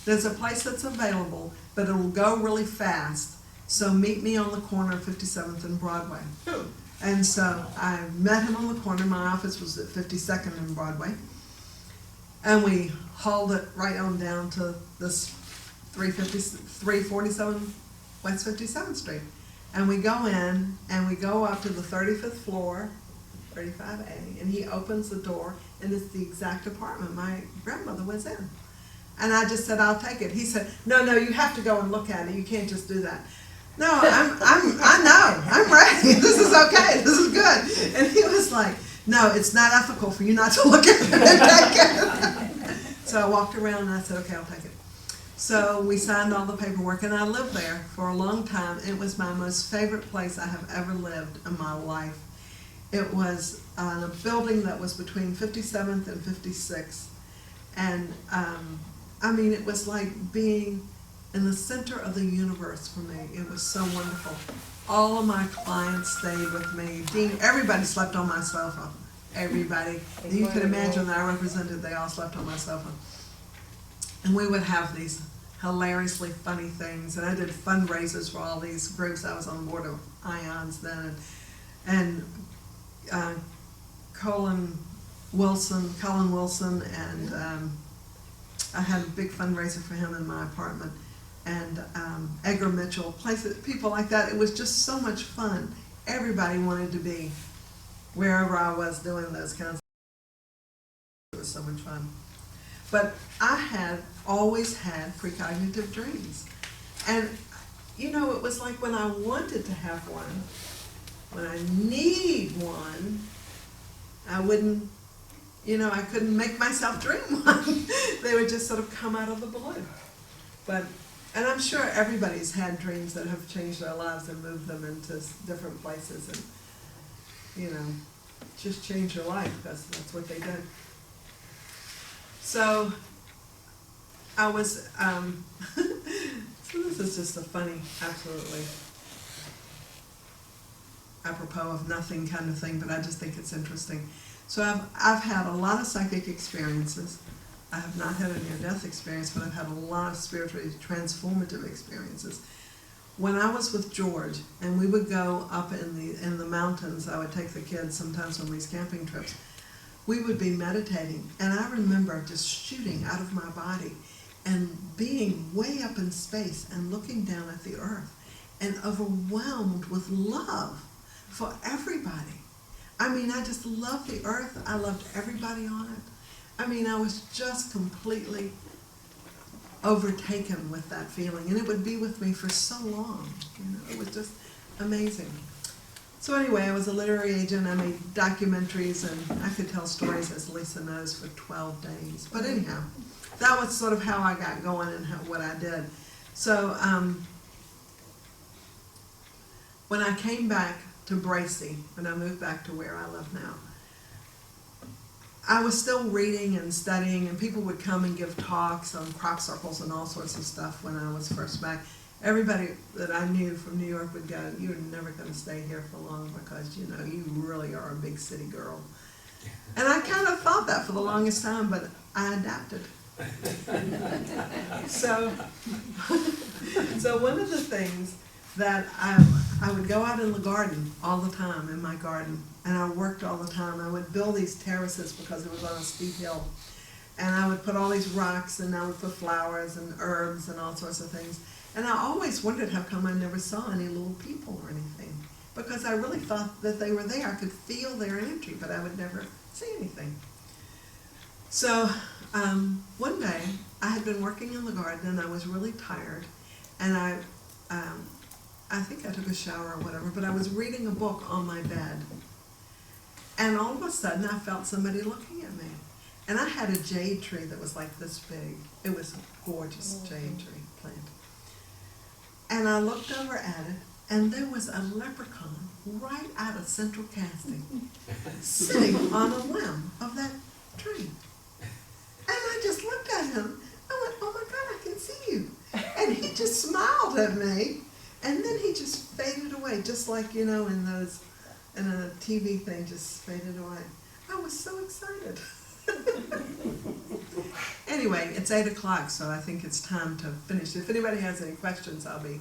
there's a place that's available, but it'll go really fast, so meet me on the corner of 57th and Broadway. And so I met him on the corner. My office was at 52nd and Broadway. And we hauled it right on down to this 347 West 57th Street. And we go in, and we go up to the 35th floor, 35A, and he opens the door, and it's the exact apartment my grandmother was in. And I just said, I'll take it. He said, no, you have to go and look at it. You can't just do that. No, I know, I'm ready. This is okay, this is good. And he was like, no, it's not ethical for you not to look at it and take it. So I walked around and I said, okay, I'll take it. So we signed all the paperwork, and I lived there for a long time. It was my most favorite place I have ever lived in my life. It was a building that was between 57th and 56th. And I mean, it was like being in the center of the universe for me. It was so wonderful. All of my clients stayed with me. Dean, everybody slept on my sofa. Everybody. You can imagine that I represented, they all slept on my sofa. And we would have these hilariously funny things. And I did fundraisers for all these groups. I was on the board of IANDS then. And Colin Wilson, and I had a big fundraiser for him in my apartment. And Edgar Mitchell, places, people like that. It was just so much fun. Everybody wanted to be wherever I was doing those kinds of things. It was so much fun. But I had always had precognitive dreams. And, you know, it was like when I wanted to have one, when I need one, I wouldn't, you know, I couldn't make myself dream one. They would just sort of come out of the blue. But, and I'm sure everybody's had dreams that have changed their lives and moved them into different places and, you know, just change your life, because that's what they did. So I was, so this is just a funny, absolutely apropos of nothing kind of thing, but I just think it's interesting. So I've had a lot of psychic experiences. I have not had a near-death experience, but I've had a lot of spiritually transformative experiences. When I was with George, and we would go up in the mountains, I would take the kids sometimes on these camping trips, we would be meditating, and I remember just shooting out of my body and being way up in space and looking down at the earth and overwhelmed with love for everybody. I mean, I just loved the earth. I loved everybody on it. I mean, I was just completely overtaken with that feeling, and it would be with me for so long. You know, it was just amazing. So anyway, I was a literary agent. I made documentaries, and I could tell stories, as Lisa knows, for 12 days. But anyhow, that was sort of how I got going and what I did. So when I came back to Bracy, when I moved back to where I live now, I was still reading and studying, and people would come and give talks on crop circles and all sorts of stuff when I was first back. Everybody that I knew from New York would go, "You're never going to stay here for long because, you know, you really are a big city girl." And I kind of thought that for the longest time, but I adapted. So one of the things that I would go out in the garden all the time, in my garden, and I worked all the time. I would build these terraces because it was on a steep hill. And I would put all these rocks, and I would put flowers and herbs and all sorts of things. And I always wondered how come I never saw any little people or anything. because I really thought that they were there. I could feel their energy, but I would never see anything. So one day I had been working in the garden and I was really tired, and I think I took a shower or whatever, but I was reading a book on my bed, and all of a sudden I felt somebody looking at me. And I had a jade tree that was like this big. It was a gorgeous jade tree plant. And I looked over at it, and there was a leprechaun right out of central casting, sitting on a limb of that tree. And I just looked at him. I went, oh my God, I can see you. And he just smiled at me. And then he just faded away, just like, in a TV thing, just faded away. I was so excited. Anyway, it's 8 o'clock, so I think it's time to finish. If anybody has any questions, I'll be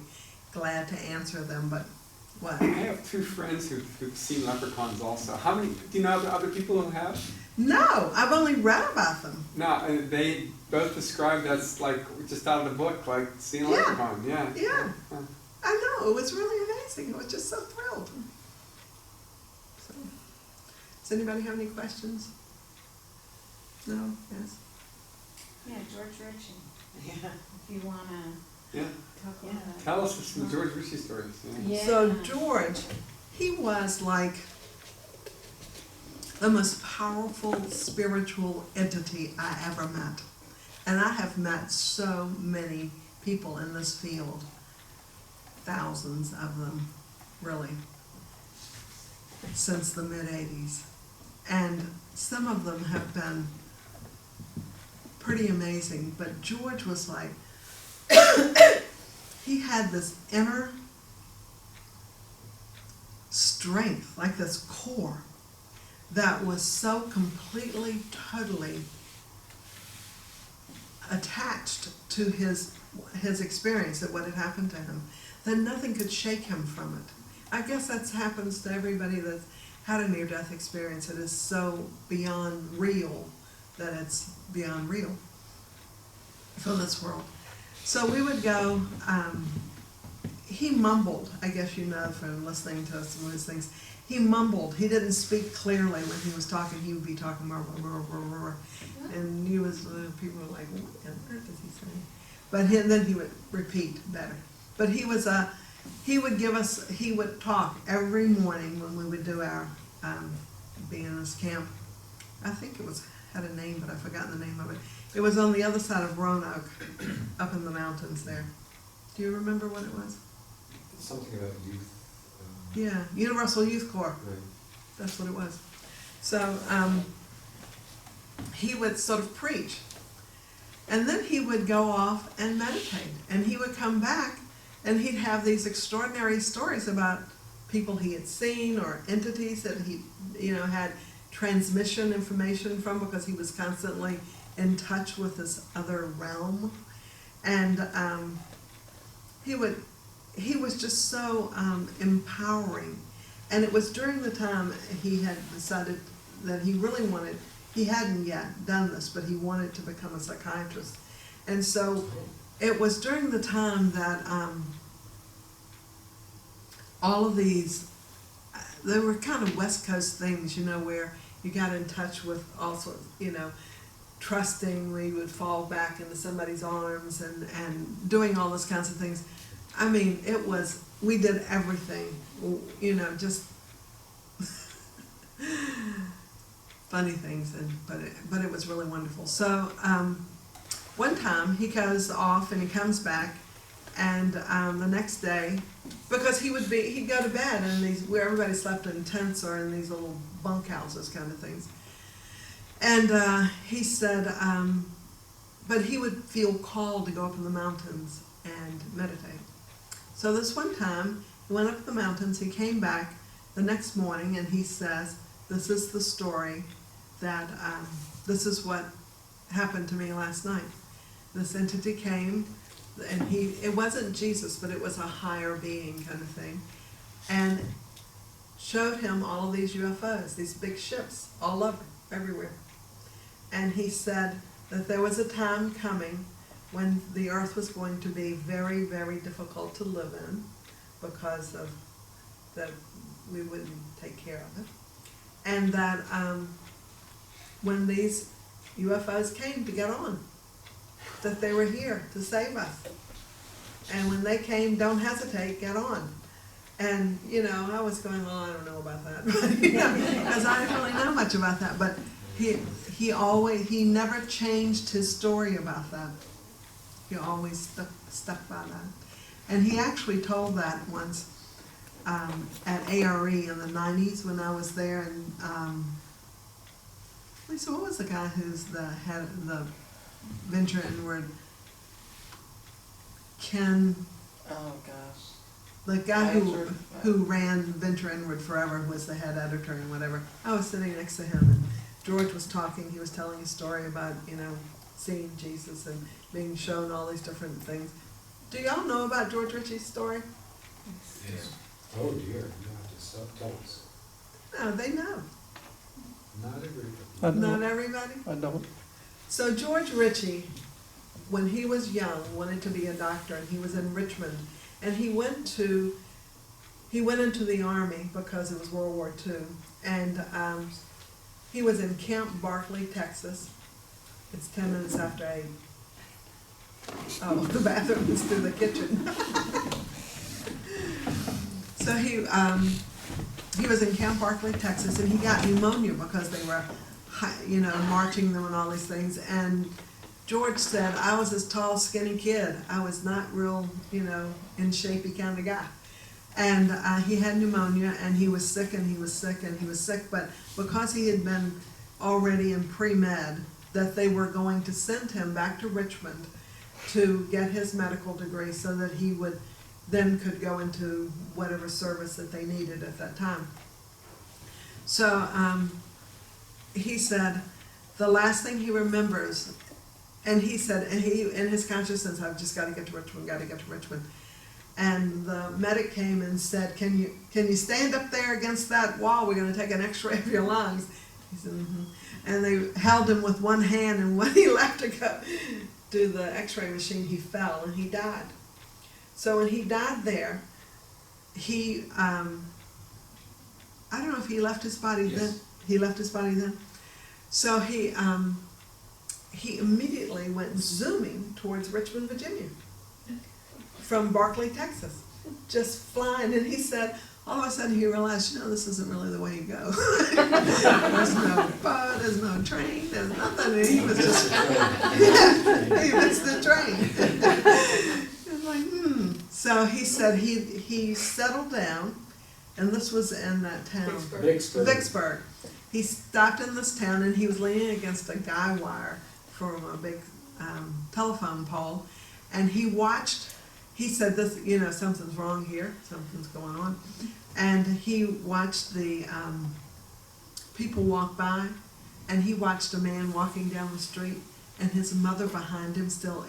glad to answer them, but what? I have two friends who've seen leprechauns also. How many, do you know other people who have? No, I've only read about them. No, they both described as like just out of the book, like seeing a leprechaun. Yeah. Yeah. I know, it was really amazing. I was just so thrilled. So, does anybody have any questions? No? Yes? Yeah, George Ritchie. Yeah. If you wanna Yeah. talk about that. Tell us some George Ritchie stories. Yeah. Yeah. So George, he was like the most powerful spiritual entity I ever met. And I have met so many people in this field, thousands of them, really, since the mid-'80s. And some of them have been pretty amazing, but George was like, he had this inner strength, like this core, that was so completely, totally attached to his experience of what had happened to him, that nothing could shake him from it. I guess that happens to everybody that's had a near-death experience. It is so beyond real that it's beyond real from this world. So we would go, he mumbled, I guess you know from listening to some of his things, he mumbled. He didn't speak clearly when he was talking. He would be talking, and he was, people were like, what on earth is he saying? But then he would repeat better. But he was he would talk every morning when we would do our BNS camp. I think it had a name, but I've forgotten the name of it. It was on the other side of Roanoke, up in the mountains there. Do you remember what it was? Something about youth. Yeah, Universal Youth Corps. Right. That's what it was. So he would sort of preach. And then he would go off and meditate. And he would come back and he'd have these extraordinary stories about people he had seen or entities that he, had transmission information from, because he was constantly in touch with this other realm. And he was just so empowering. And it was during the time he had decided that he really wanted, he hadn't yet done this, but he wanted to become a psychiatrist. And so it was during the time that all of these, they were kind of West Coast things, where you got in touch with all sorts, trusting, where you would fall back into somebody's arms and doing all those kinds of things. I mean, we did everything, just funny things, but it was really wonderful. So one time he goes off and he comes back, and the next day, because he'd go to bed in these, where everybody slept in tents or in these little bunkhouses kind of things. And he said, but he would feel called to go up in the mountains and meditate. So this one time, he went up the mountains, he came back the next morning, and he says, this is the story that, this is what happened to me last night. This entity came, and it wasn't Jesus, but it was a higher being kind of thing, and showed him all of these UFOs, these big ships, all over, everywhere. And he said that there was a time coming when the earth was going to be very, very difficult to live in because of that we wouldn't take care of it. And that when these UFOs came to get on, that they were here to save us. And when they came, don't hesitate, get on. And, you know, I was going, well, I don't know about that, because I didn't really know much about that. But he never changed his story about that. He always stuck by that. And he actually told that once at ARE in the 90s when I was there. And Lisa, what was the guy who's the head of the Venture Inward? Ken. Oh, gosh. The guy Editor. who ran Venture Inward forever was the head editor and whatever. I was sitting next to him, and George was talking. He was telling a story about, you know, seeing Jesus and being shown all these different things. Do y'all know about George Ritchie's story? Yes. Oh dear, you have to tell us. No, they know. Not everybody. Not everybody? I don't. So George Ritchie, when he was young, wanted to be a doctor, and he was in Richmond. And he went into the Army because it was World War II. And he was in Camp Barkley, Texas. It's 10 minutes after 8. Oh, the bathroom is through the kitchen. So he was in Camp Barkley, Texas, and he got pneumonia because they were, you know, marching them and all these things. And George said, I was this tall, skinny kid. I was not real, you know, in shapey kind of guy. And he had pneumonia, and he was sick, and he was sick, and he was sick. But because he had been already in pre-med, that they were going to send him back to Richmond to get his medical degree so that he would then could go into whatever service that they needed at that time. So he said the last thing he remembers, and he said, and he in his consciousness, I've just got to get to Richmond, got to get to Richmond. And the medic came and said, can you stand up there against that wall? We're going to take an x-ray of your lungs. He said, mm-hmm. And they held him with one hand, and when he left to go do the x-ray machine, he fell and he died. So when he died there, he, I don't know if he left his body then. He left his body then. So he immediately went zooming towards Richmond, Virginia, from Barkley, Texas, just flying. And he said, all of a sudden he realized, you know, this isn't really the way you go. There's no boat, there's no train, there's nothing. And he was just, yeah, he missed the train. He was like, So he said he settled down, and this was in that town, Vicksburg. He stopped in this town, and he was leaning against a guy wire from a big telephone pole, and he watched. He said, "This, you know, something's wrong here. Something's going on," and he watched the people walk by, and he watched a man walking down the street, and his mother behind him, still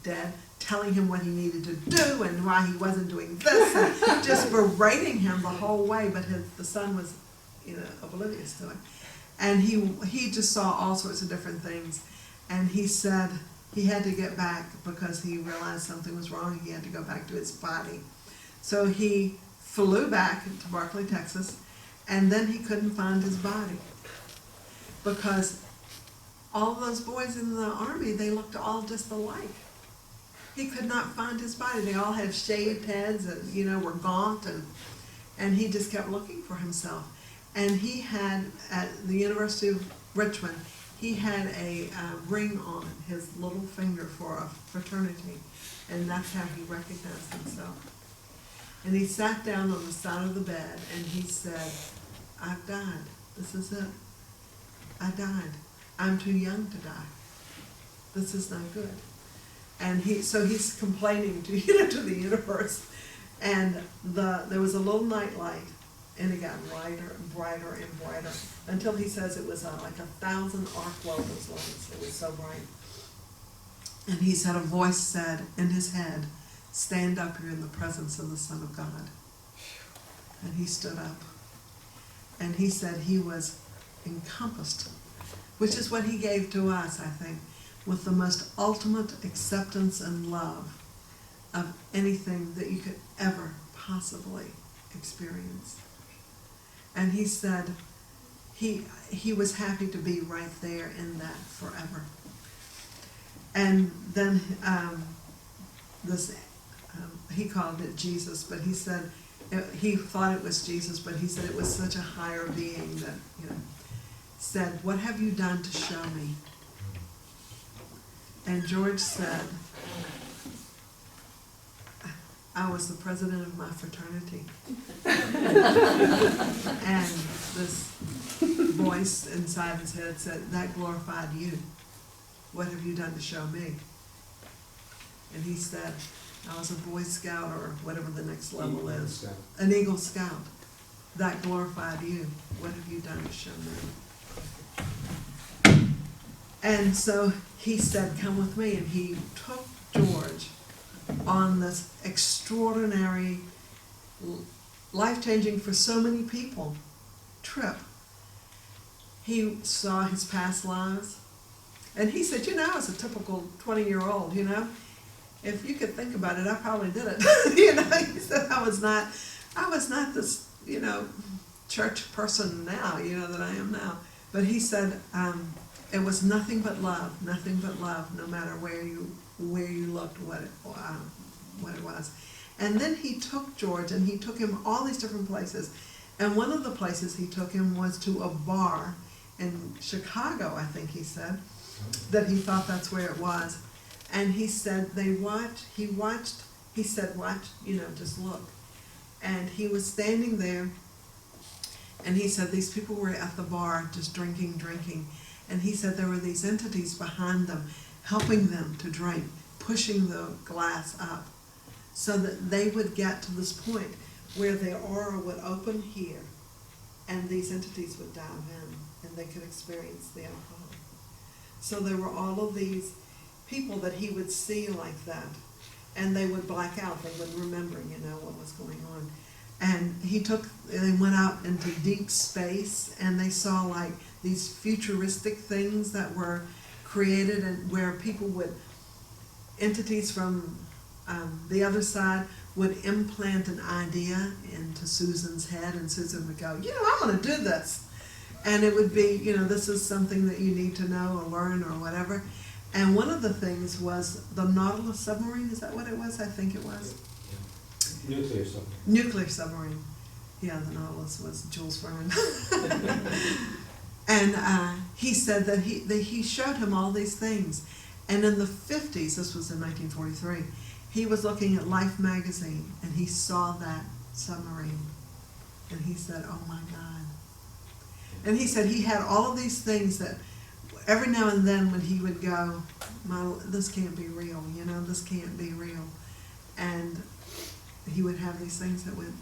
dead, telling him what he needed to do and why he wasn't doing this, and just berating him the whole way. But the son was, you know, oblivious to it, and he just saw all sorts of different things, and he said he had to get back because he realized something was wrong. He had to go back to his body. So he flew back to Barkley, Texas, and then he couldn't find his body because all those boys in the Army, they looked all just alike. He could not find his body. They all had shaved heads and, you know, were gaunt, and he just kept looking for himself. And he had, at the University of Richmond, he had a ring on his little finger for a fraternity, and that's how he recognized himself. And he sat down on the side of the bed, and he said, I've died. This is it. I died. I'm too young to die. This is not good. And so he's complaining to, you know, to the universe. And there was a little night light, and it got brighter and brighter and brighter until he says it was like 1,000 arc welders' lights. It was so bright. And he said a voice said in his head, "Stand up, you're in the presence of the Son of God." And he stood up. And he said he was encompassed, which is what he gave to us, I think, with the most ultimate acceptance and love of anything that you could ever possibly experience. And he said he was happy to be right there in that forever. And then he called it Jesus, but he said he thought it was Jesus, but he said it was such a higher being that, said, "What have you done to show me?" And George said, "I was the president of my fraternity." And this voice inside his head said, "That glorified you. What have you done to show me?" And he said, "I was a Boy Scout," or whatever the next level is. An Eagle Scout. That glorified you. What have you done to show me? And so he said, "Come with me." And he took George on this extraordinary, life-changing for so many people trip. He saw his past lives. And he said, I was a typical 20-year-old, If you could think about it, I probably did it. He said, I was not this, church person now, that I am now. But he said, it was nothing but love, no matter where you looked, what it was. And then he took George, and he took him all these different places. And one of the places he took him was to a bar in Chicago, I think he said, that he thought that's where it was. And he said he said, watch, just look. And he was standing there, and he said these people were at the bar just drinking. And he said there were these entities behind them, helping them to drink, pushing the glass up, so that they would get to this point where their aura would open here, and these entities would dive in, and they could experience the alcohol. So there were all of these people that he would see like that, and they would black out. They wouldn't remember, what was going on. And they went out into deep space, and they saw like these futuristic things that were created, and where entities from the other side would implant an idea into Susan's head, and Susan would go, I'm going to do this. And it would be, this is something that you need to know or learn or whatever. And one of the things was the Nautilus submarine. Is that what it was? I think it was. Nuclear submarine. Nuclear submarine. Yeah, the Nautilus was Jules Verne. And he said that he showed him all these things. And in the 50s, this was in 1943, he was looking at Life magazine, and he saw that submarine. And he said, oh my God. And he said he had all of these things that every now and then when he would go, this can't be real, this can't be real. And he would have these things that would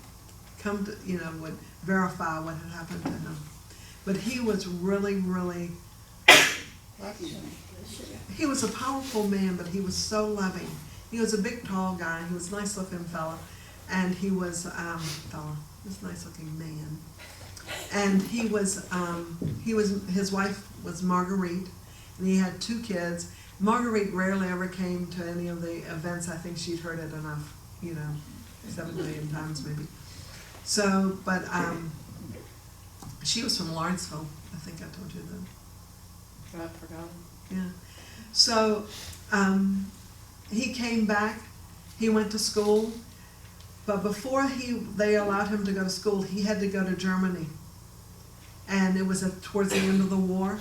come to, would verify what had happened to him. But he was really, really, he was a powerful man, but he was so loving. He was a big, tall guy. He was a nice-looking fella. And he was, this nice-looking man. And his wife was Marguerite, and he had 2 kids. Marguerite rarely ever came to any of the events. I think she'd heard it enough, 7 million times maybe. So, but she was from Lawrenceville. I think I told you that. I forgot. Yeah. So he came back. He went to school. But before they allowed him to go to school, he had to go to Germany. And it was towards the end of the war.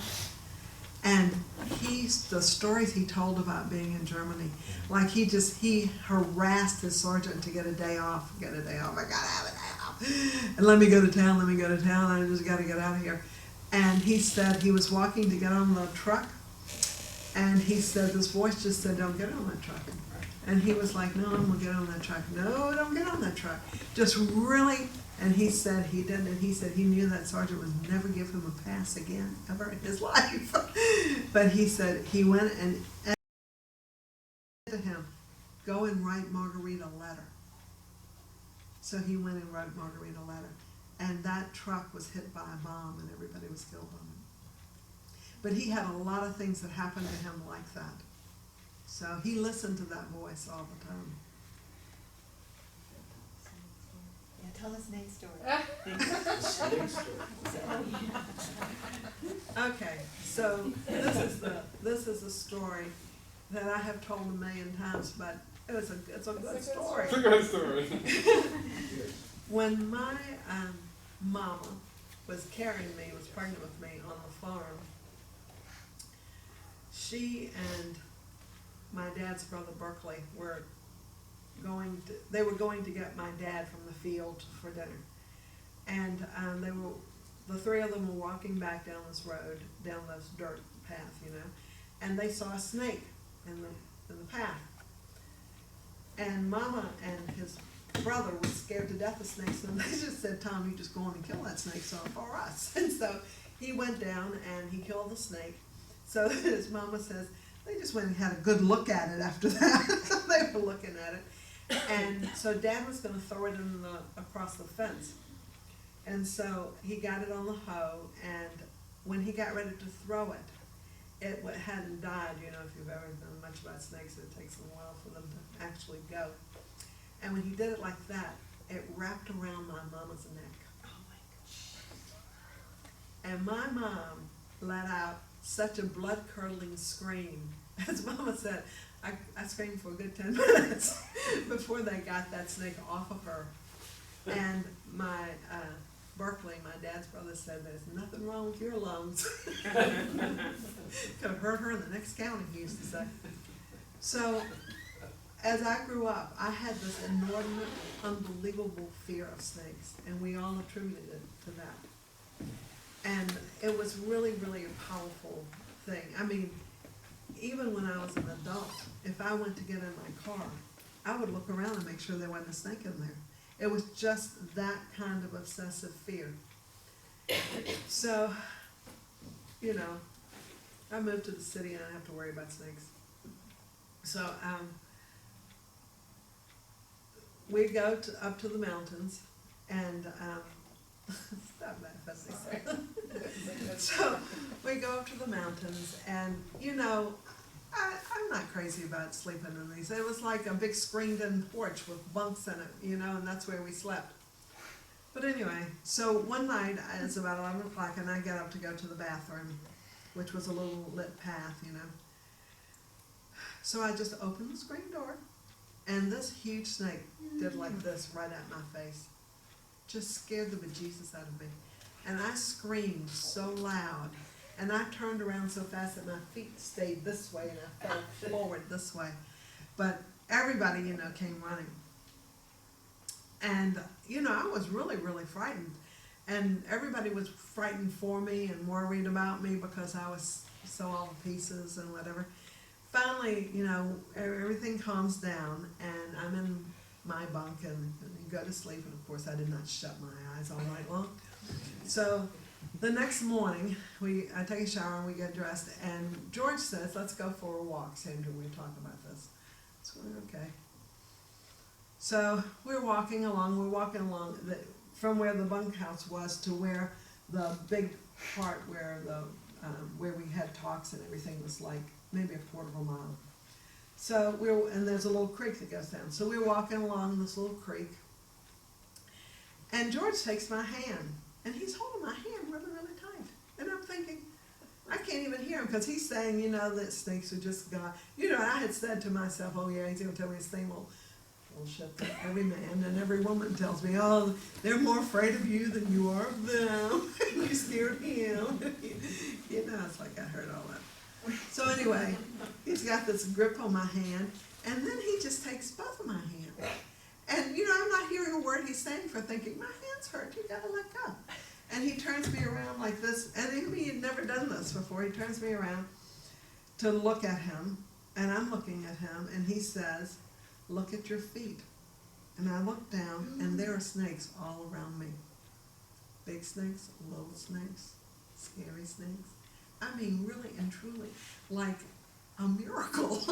And the stories he told about being in Germany, like he harassed his sergeant to get a day off. I gotta have a day off. And let me go to town, I just gotta get out of here. And he said he was walking to get on the truck, and he said this voice just said, don't get on that truck. And he was like, no, I'm gonna get on that truck. No, don't get on that truck. Just really, and he said he didn't, and he said he knew that sergeant would never give him a pass again, ever in his life. But he said he went and said to him, go and write Marguerite a letter. So he went and wrote Marguerite a letter. And that truck was hit by a bomb, and everybody was killed on it. But he had a lot of things that happened to him like that. So he listened to that voice all the time. tell the snake story. The snake story. Okay, so this is a story that I have told a million times, but it's a good story. It's a good story. When my mama was carrying me, was pregnant with me on the farm, she and my dad's brother Berkeley were going to get my dad from the field for dinner. And the three of them were walking back down this road, down this dirt path, you know, and they saw a snake in the path. And Mama and his brother was scared to death of snakes, and they just said, Tom, you just go on and kill that snake for us. And so he went down and he killed the snake. So his mama says, they just went and had a good look at it after that. They were looking at it. And so Dad was going to throw it across the fence. And so he got it on the hoe, and when he got ready to throw it, it hadn't died. You know, if you've ever done much about snakes, it takes a while for them to actually go. And when he did it like that, it wrapped around my mama's neck. Oh my gosh. And my mom let out such a blood-curdling scream. As Mama said, I screamed for a good 10 minutes before they got that snake off of her. And my Berkeley, my dad's brother, said, there's nothing wrong with your lungs. Could have hurt her in the next county, he used to say. So as I grew up, I had this inordinate, unbelievable fear of snakes, and we all attributed it to that. And it was really, really a powerful thing. I mean, even when I was an adult, if I went to get in my car, I would look around and make sure there wasn't a snake in there. It was just that kind of obsessive fear. So, you know, I moved to the city and I didn't have to worry about snakes. So, we go up to the mountains, and stop laughing. So we go up to the mountains, and you know, I'm not crazy about sleeping in these. It was like a big screened-in porch with bunks in it, you know, and that's where we slept. But anyway, so one night it's about 11 o'clock, and I get up to go to the bathroom, which was a little lit path, you know. So I just opened the screen door, and this huge snake did like this right at my face. Just scared the bejesus out of me. And I screamed so loud, and I turned around so fast that my feet stayed this way, and I fell forward this way. But everybody, you know, came running. And, you know, I was really, really frightened. And everybody was frightened for me and worried about me because I was so all to pieces and whatever. Finally, you know, everything calms down, and I'm in my bunk and you go to sleep. And of course, I did not shut my eyes all night long. So the next morning, I take a shower and we get dressed. And George says, "Let's go for a walk, Sandra. We're talking about this." So we're okay. So we're walking along. From where the bunkhouse was to where the big part where where we had talks and everything was like maybe a quarter of a mile. So and there's a little creek that goes down. So we're walking along this little creek, and George takes my hand, and he's holding my hand really, really tight. And I'm thinking, I can't even hear him because he's saying, you know, that snakes are just God. You know, and I had said to myself, oh yeah, he's going to tell me his thing. Well, bullshit. Every man and every woman tells me, oh, they're more afraid of you than you are of them. You scared him. You know, it's like I heard all that. So anyway, he's got this grip on my hand, and then he just takes both of my hands. And, you know, I'm not hearing a word he's saying for thinking, my hand's hurt, you gotta let go. And he turns me around like this, and he had never done this before. He turns me around to look at him, and I'm looking at him, and he says, "Look at your feet." And I look down, and there are snakes all around me. Big snakes, little snakes, scary snakes. I mean, really and truly, like a miracle.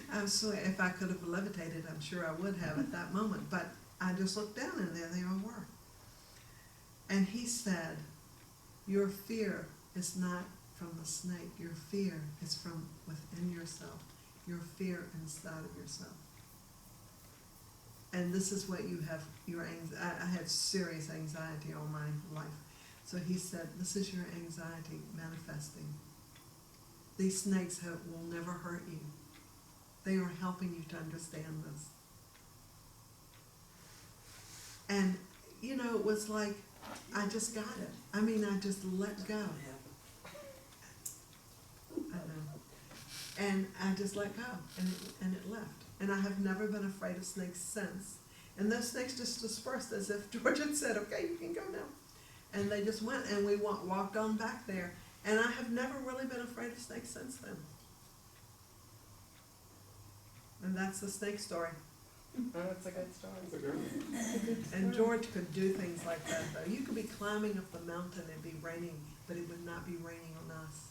If I could have levitated, I'm sure I would have at that moment. But I just looked down, and there they all were. And he said, "Your fear is not from the snake. Your fear is from within yourself. Your fear inside of yourself." and this is what you have, I had serious anxiety all my life. So he said, this is your anxiety manifesting. These snakes will never hurt you. They are helping you to understand this. And, you know, it was like, I just got it. I mean, I just let go. I know. And I just let go, and it left. And I have never been afraid of snakes since. And those snakes just dispersed as if George had said, okay, you can go now. And they just went, and we walked on back there. And I have never really been afraid of snakes since then. And that's the snake story. That's a good story. That's a good one. And George could do things like that, though. You could be climbing up the mountain and be raining, but it would not be raining on us.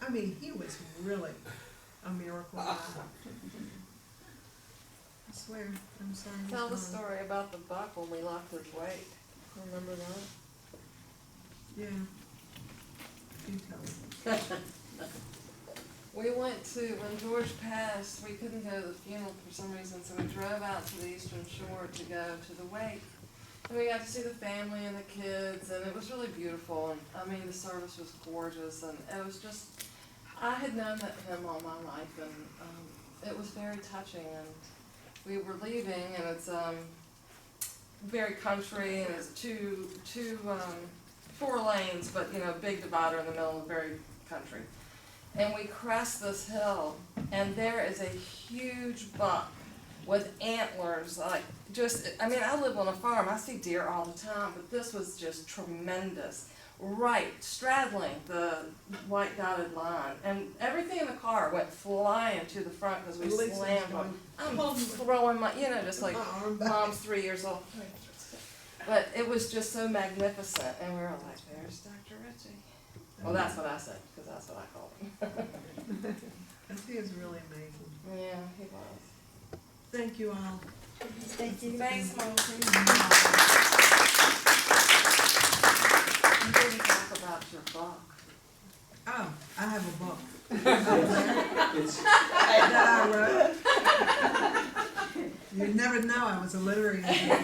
I mean, he was really a miracle guy. I swear, I'm sorry. Tell the Miss Donna. story about the buck when we lost his weight. Remember that? Yeah. You tell me. We went to, when George passed, we couldn't go to the funeral for some reason, so we drove out to the Eastern Shore to go to the wake. And we got to see the family and the kids, and it was really beautiful. And I mean, the service was gorgeous, and it was just, I had known him all my life, and it was very touching. And we were leaving, and it's very country, and it's four lanes, but you know, big divider in the middle, very country. And we crest this hill, and there is a huge buck with antlers, like just, I mean, I live on a farm, I see deer all the time, but this was just tremendous. Right, straddling the white dotted line, and everything in the car went flying to the front because we Lisa's slammed going, on. I'm throwing my, you know, just like my arm back. Mom's 3 years old. But it was just so magnificent, and we were like, there's Dr. Ritchie. Well, that's what I said, because that's what I called him. He is really amazing. Yeah, he was. Thank you all. Thank you. Thanks, Mom. You didn't talk about your book. Oh, I have a book It's, that I wrote. You'd never know I was a literary agent.